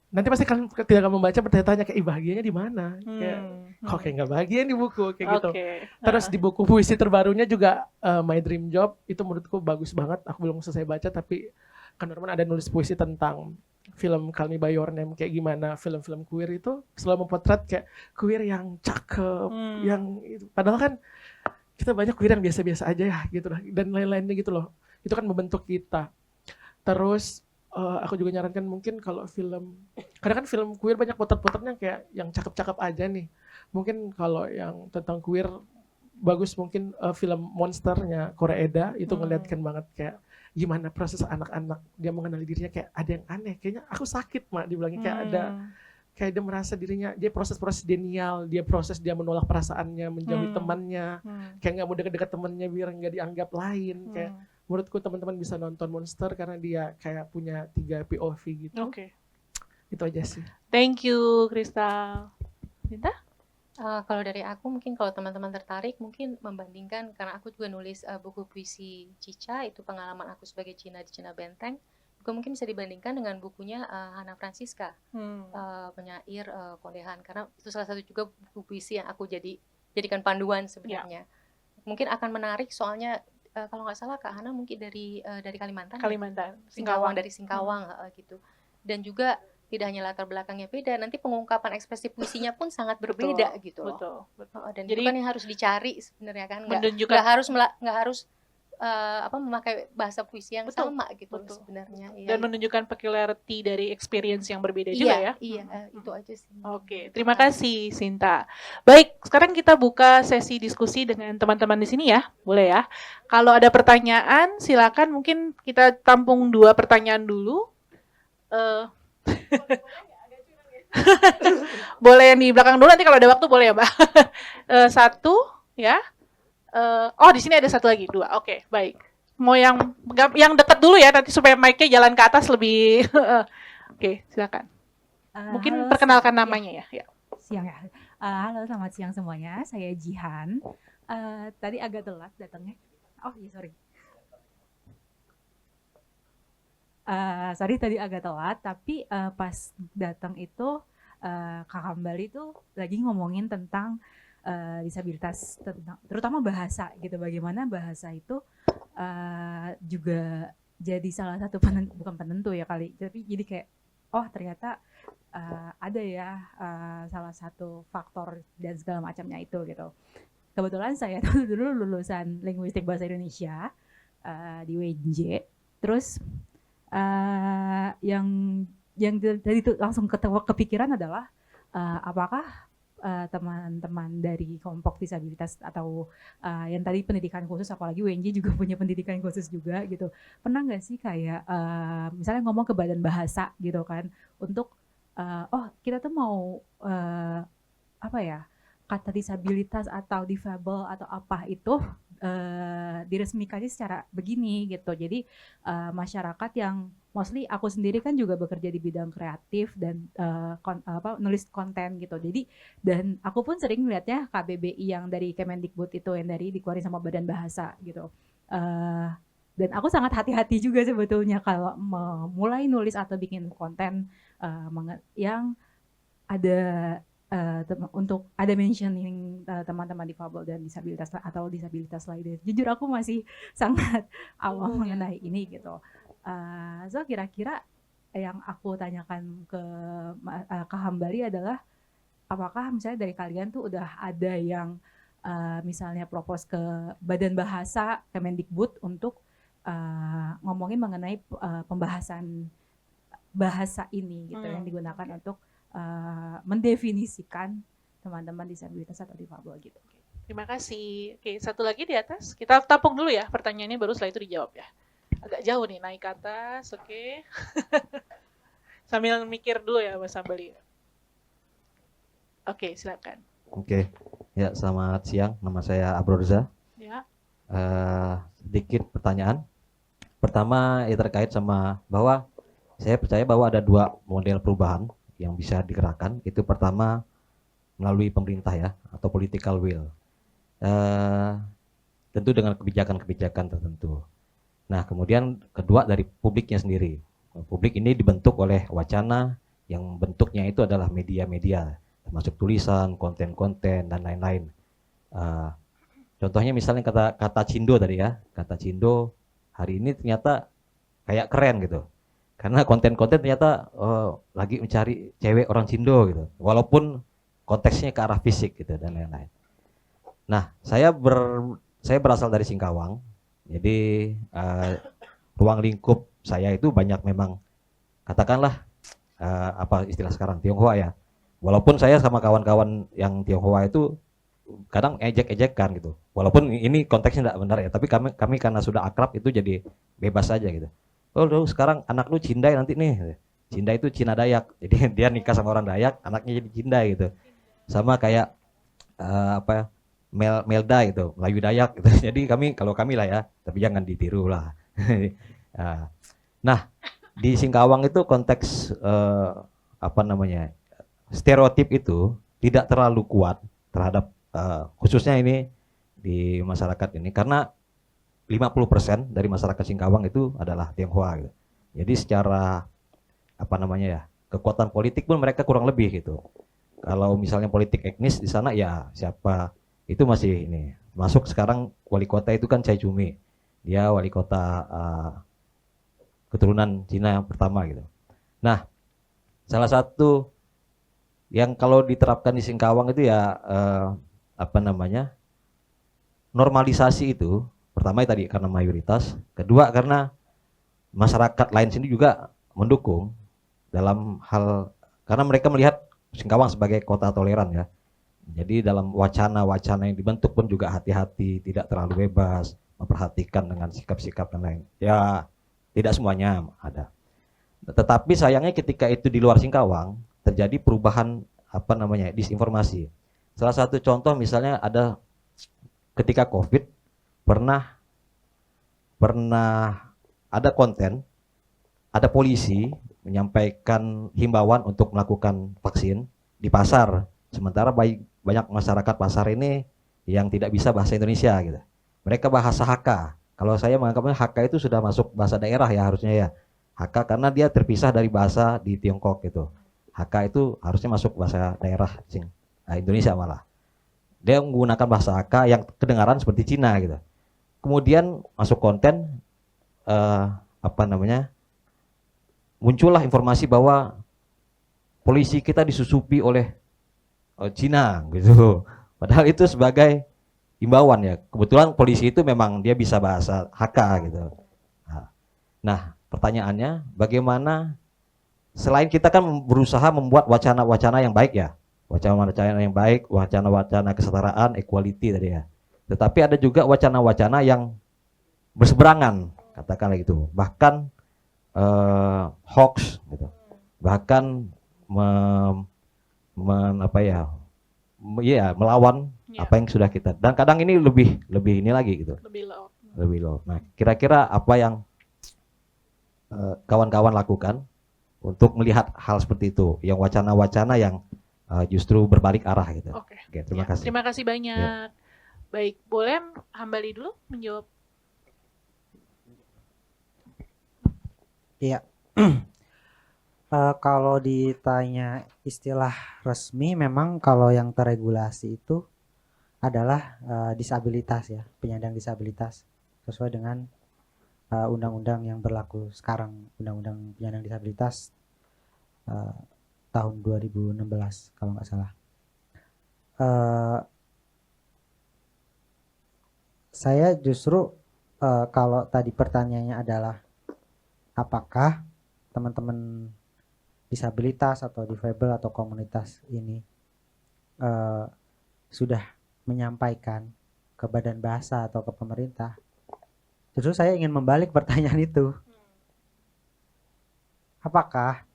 S3: nanti pasti kalian ketika membaca bertanya-tanya kayak bahagianya di mana, kayak kok kayak nggak bahagia nih buku kayak gitu. Terus di buku puisi terbarunya juga My Dream Job itu menurutku bagus banget. Aku belum selesai baca, tapi Kak Norman ada nulis puisi tentang film Call Me By Your Name, kayak gimana film-film queer itu selalu memotret kayak queer yang cakep, yang itu. Padahal kan kita banyak queer yang biasa-biasa aja ya gitu lah, dan lain-lainnya gitu loh. Itu kan membentuk kita. Terus aku juga nyarankan mungkin kalau film, kadang kan film queer banyak potret-potretnya kayak yang cakep-cakep aja nih. Mungkin kalau yang tentang queer bagus mungkin film Monsternya Koreeda itu ngeliatkan banget kayak gimana proses anak-anak dia mengenali dirinya, kayak ada yang aneh, kayaknya aku sakit mak dibilangnya, kayak ada kayak dia merasa dirinya, dia proses denial, dia menolak perasaannya, menjauhi temannya, kayak nggak mau dekat-dekat temannya biar nggak dianggap lain. Kayak menurutku teman-teman bisa nonton Monster karena dia kayak punya 3 POV gitu.
S2: Oke.
S3: Itu aja sih.
S2: Thank you Kristal. Minta?
S5: Kalau dari aku mungkin kalau teman-teman tertarik mungkin membandingkan, karena aku juga nulis buku puisi Cica, itu pengalaman aku sebagai Cina di Cina Benteng. Juga mungkin bisa dibandingkan dengan bukunya Hana Francisca, penyair Kondehan, karena itu salah satu juga buku puisi yang aku jadikan panduan sebenarnya. Mungkin akan menarik soalnya kalau nggak salah Kak Hana mungkin dari Kalimantan. Singkawang, dari Singkawang gitu. Dan juga tidak hanya latar belakangnya beda, nanti pengungkapan ekspresi puisinya pun sangat berbeda gitu loh.
S2: Betul.
S5: Dan
S2: Jadi
S5: itu kan yang harus dicari sebenarnya kan,
S2: menunjukkan
S5: nggak harus memakai bahasa puisi yang
S2: Betul,
S5: sama gitu loh
S2: betul.
S5: sebenarnya.
S2: Dan menunjukkan peculiarity dari experience yang berbeda juga ya.
S5: Iya, itu aja sih.
S2: Oke, terima kasih Sinta. Baik, sekarang kita buka sesi diskusi dengan teman-teman di sini ya, boleh ya. Kalau ada pertanyaan, silakan mungkin kita tampung 2 pertanyaan dulu. Boleh yang di belakang dulu, nanti kalau ada waktu boleh ya Mbak. 1 ya. Oh di sini ada 1 lagi, 2. Oke, baik. Mau yang dekat dulu ya, nanti supaya mic-nya jalan ke atas lebih. Oke, silakan. Mungkin
S1: Halo,
S2: perkenalkan namanya ya.
S1: siang ya. Halo, selamat siang semuanya. Saya Jihan. Tadi agak telat datangnya. Oh iya, sorry. Sorry tadi agak telat, tapi pas datang itu Kak Hambali itu lagi ngomongin tentang disabilitas, terutama bahasa gitu. Bagaimana bahasa itu juga jadi salah satu bukan penentu ya kali, tapi jadi kayak oh ternyata ada ya salah satu faktor dan segala macamnya itu gitu. Kebetulan saya tuh dulu lulusan linguistik bahasa Indonesia di UNJ, terus yang tadi itu langsung kepikiran adalah apakah teman-teman dari kelompok disabilitas atau yang tadi pendidikan khusus, apalagi UNJ juga punya pendidikan khusus juga gitu, pernah nggak sih kayak misalnya ngomong ke badan bahasa gitu kan untuk oh kita tuh mau apa ya, kata disabilitas atau difabel atau apa itu diresmikannya secara begini gitu. Jadi masyarakat yang mostly aku sendiri kan juga bekerja di bidang kreatif dan nulis konten gitu. Jadi dan aku pun sering melihatnya KBBI yang dari Kemendikbud itu yang dari dikeluarin sama Badan Bahasa gitu. Dan aku sangat hati-hati juga sebetulnya kalau mulai nulis atau bikin konten yang ada untuk ada mentioning teman-teman difabel dan disabilitas atau disabilitas lainnya. Jujur aku masih sangat awam mengenai ini gitu. So kira-kira yang aku tanyakan ke Kak Hambali adalah apakah misalnya dari kalian tuh udah ada yang misalnya propose ke Badan Bahasa Kemendikbud untuk ngomongin mengenai pembahasan bahasa ini gitu yang digunakan untuk mendefinisikan teman-teman disabilitas atau difabel gitu.
S2: Terima kasih. Oke, 1 lagi di atas. Kita tampung dulu ya pertanyaannya, baru setelah itu dijawab ya. Agak jauh nih, naik ke atas. Oke. Sambil mikir dulu ya Mas Hambali. Oke, silakan.
S6: Oke, ya selamat siang. Nama saya Abrorza.
S2: Ya.
S6: Sedikit pertanyaan. Pertama ya terkait sama bahwa saya percaya bahwa ada 2 model perubahan yang bisa digerakkan. Itu pertama melalui pemerintah ya, atau political will. Tentu dengan kebijakan-kebijakan tertentu. Nah kemudian kedua dari publiknya sendiri. Publik ini dibentuk oleh wacana yang bentuknya itu adalah media-media, termasuk tulisan, konten-konten dan lain-lain. Contohnya misalnya kata Cindo tadi ya, kata Cindo hari ini ternyata kayak keren gitu. Karena konten-konten ternyata lagi mencari cewek orang Cindo gitu. Walaupun konteksnya ke arah fisik gitu dan lain-lain. Nah, saya berasal dari Singkawang. Jadi ruang lingkup saya itu banyak memang katakanlah apa istilah sekarang Tionghoa ya. Walaupun saya sama kawan-kawan yang Tionghoa itu kadang ejek-ejekan gitu. Walaupun ini konteksnya tidak benar ya, tapi kami karena sudah akrab itu jadi bebas saja gitu. Oh lu sekarang anak lu Cindai nanti nih. Cindai itu Cina Dayak. Jadi dia nikah sama orang Dayak, anaknya jadi Cindai gitu. Sama kayak Melda gitu, Melayu Dayak gitu. Jadi kalau kami lah ya, tapi jangan ditiru lah. Nah, di Singkawang itu konteks stereotip itu tidak terlalu kuat terhadap khususnya ini di masyarakat ini karena 50% dari masyarakat Singkawang itu adalah Tionghoa gitu. Jadi secara kekuatan politik pun mereka kurang lebih gitu. Kalau misalnya politik etnis di sana ya siapa itu masih ini. Masuk sekarang wali kota itu kan Cai Cumi. Dia wali kota keturunan Cina yang pertama gitu. Nah, salah satu yang kalau diterapkan di Singkawang itu ya normalisasi itu Pertama tadi karena mayoritas, kedua karena masyarakat lain sini juga mendukung dalam hal karena mereka melihat Singkawang sebagai kota toleran ya. Jadi dalam wacana-wacana yang dibentuk pun juga hati-hati, tidak terlalu bebas, memperhatikan dengan sikap-sikap dan lain. Ya, tidak semuanya ada. Tetapi sayangnya ketika itu di luar Singkawang terjadi perubahan disinformasi. Salah satu contoh misalnya ada ketika COVID pernah ada konten, ada polisi menyampaikan himbauan untuk melakukan vaksin di pasar. Sementara banyak masyarakat pasar ini yang tidak bisa bahasa Indonesia gitu. Mereka bahasa Hakka. Kalau saya menganggapnya Hakka itu sudah masuk bahasa daerah ya harusnya ya. Hakka karena dia terpisah dari bahasa di Tiongkok gitu. Hakka itu harusnya masuk bahasa daerah Indonesia malah. Dia menggunakan bahasa Hakka yang kedengaran seperti Cina gitu. Kemudian masuk konten muncullah informasi bahwa polisi kita disusupi oleh Cina gitu. Padahal itu sebagai himbauan ya. Kebetulan polisi itu memang dia bisa bahasa Hakka gitu. Nah, pertanyaannya bagaimana selain kita kan berusaha membuat wacana-wacana yang baik ya. Wacana-wacana yang baik, wacana-wacana kesetaraan, equality tadi ya. Tetapi ada juga wacana-wacana yang berseberangan, katakanlah gitu. Bahkan hoax gitu. Bahkan melawan apa yang sudah kita, dan kadang ini lebih ini lagi gitu, lebih low. Nah, kira-kira apa yang kawan-kawan lakukan untuk melihat hal seperti itu, yang wacana-wacana yang justru berbalik arah gitu.
S2: Oke,
S6: terima kasih.
S2: Terima kasih banyak. Baik, boleh Hambali dulu menjawab.
S4: Iya. Kalau ditanya istilah resmi, memang kalau yang terregulasi itu adalah disabilitas ya, penyandang disabilitas sesuai dengan undang-undang yang berlaku sekarang, undang-undang penyandang disabilitas tahun 2016 kalau nggak salah. Saya justru kalau tadi pertanyaannya adalah apakah teman-teman disabilitas atau difabel atau komunitas ini sudah menyampaikan ke badan bahasa atau ke pemerintah, justru saya ingin membalik pertanyaan itu. Apakah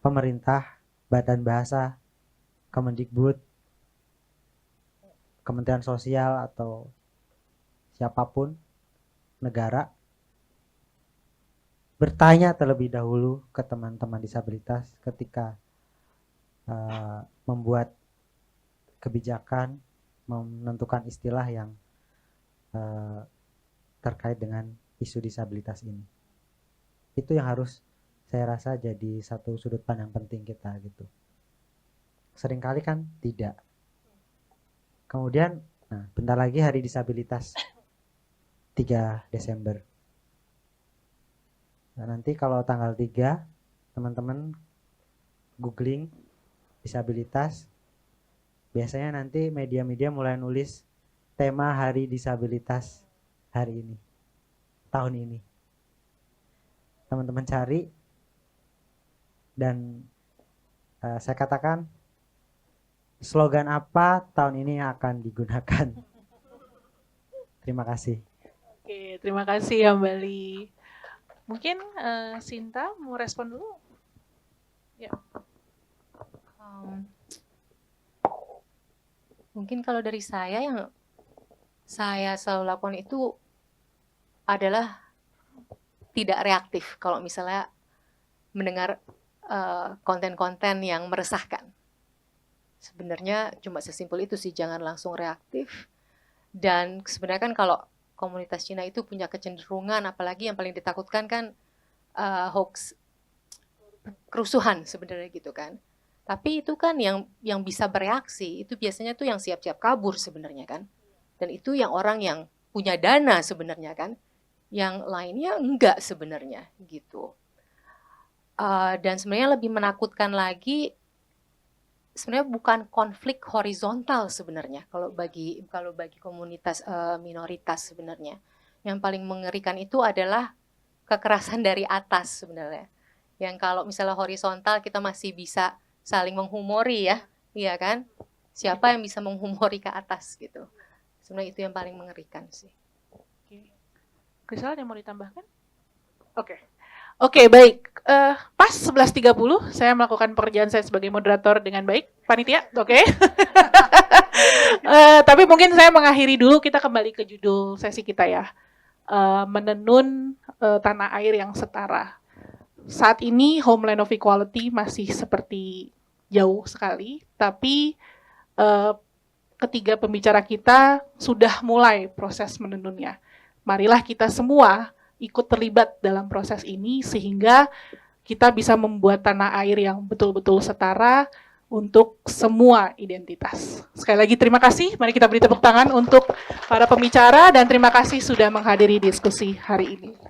S4: pemerintah, badan bahasa, Kemendikbud, Kementerian Sosial atau siapapun negara bertanya terlebih dahulu ke teman-teman disabilitas ketika membuat kebijakan, menentukan istilah yang terkait dengan isu disabilitas ini? Itu yang harus saya rasa jadi satu sudut pandang penting kita gitu. Seringkali kan tidak. Kemudian, bentar lagi hari disabilitas 3 Desember. Nah, nanti kalau tanggal 3 teman-teman googling disabilitas, biasanya nanti media-media mulai nulis tema hari disabilitas hari ini, tahun ini. Teman-teman cari, dan saya katakan slogan apa tahun ini yang akan digunakan. Terima kasih.
S2: Oke, terima kasih Hambali. Mungkin Sinta mau respon dulu? Ya.
S5: Mungkin kalau dari saya, yang saya selalu lakukan itu adalah tidak reaktif kalau misalnya mendengar konten-konten yang meresahkan. Sebenarnya cuma sesimpel itu sih, jangan langsung reaktif. Dan sebenarnya kan kalau komunitas Cina itu punya kecenderungan, apalagi yang paling ditakutkan kan hoax, kerusuhan sebenarnya gitu kan. Tapi itu kan yang bisa bereaksi itu biasanya tuh yang siap-siap kabur sebenarnya kan. Dan itu yang orang yang punya dana sebenarnya kan. Yang lainnya enggak sebenarnya gitu. Dan sebenarnya lebih menakutkan lagi sebenarnya bukan konflik horizontal sebenarnya kalau bagi komunitas minoritas sebenarnya. Yang paling mengerikan itu adalah kekerasan dari atas sebenarnya. Yang kalau misalnya horizontal kita masih bisa saling menghumori ya, iya kan? Siapa yang bisa menghumori ke atas gitu. Sebenarnya itu yang paling mengerikan sih.
S2: Krisal ada yang mau ditambahkan? Oke, baik. Pas 11.30 saya melakukan pekerjaan saya sebagai moderator dengan baik. Panitia, oke. Tapi mungkin saya mengakhiri dulu, kita kembali ke judul sesi kita ya. Menenun tanah air yang setara. Saat ini Homeland of Equality masih seperti jauh sekali, tapi ketiga pembicara kita sudah mulai proses menenunnya. Marilah kita semua ikut terlibat dalam proses ini sehingga kita bisa membuat tanah air yang betul-betul setara untuk semua identitas. Sekali lagi terima kasih, mari kita beri tepuk tangan untuk para pembicara dan terima kasih sudah menghadiri diskusi hari ini.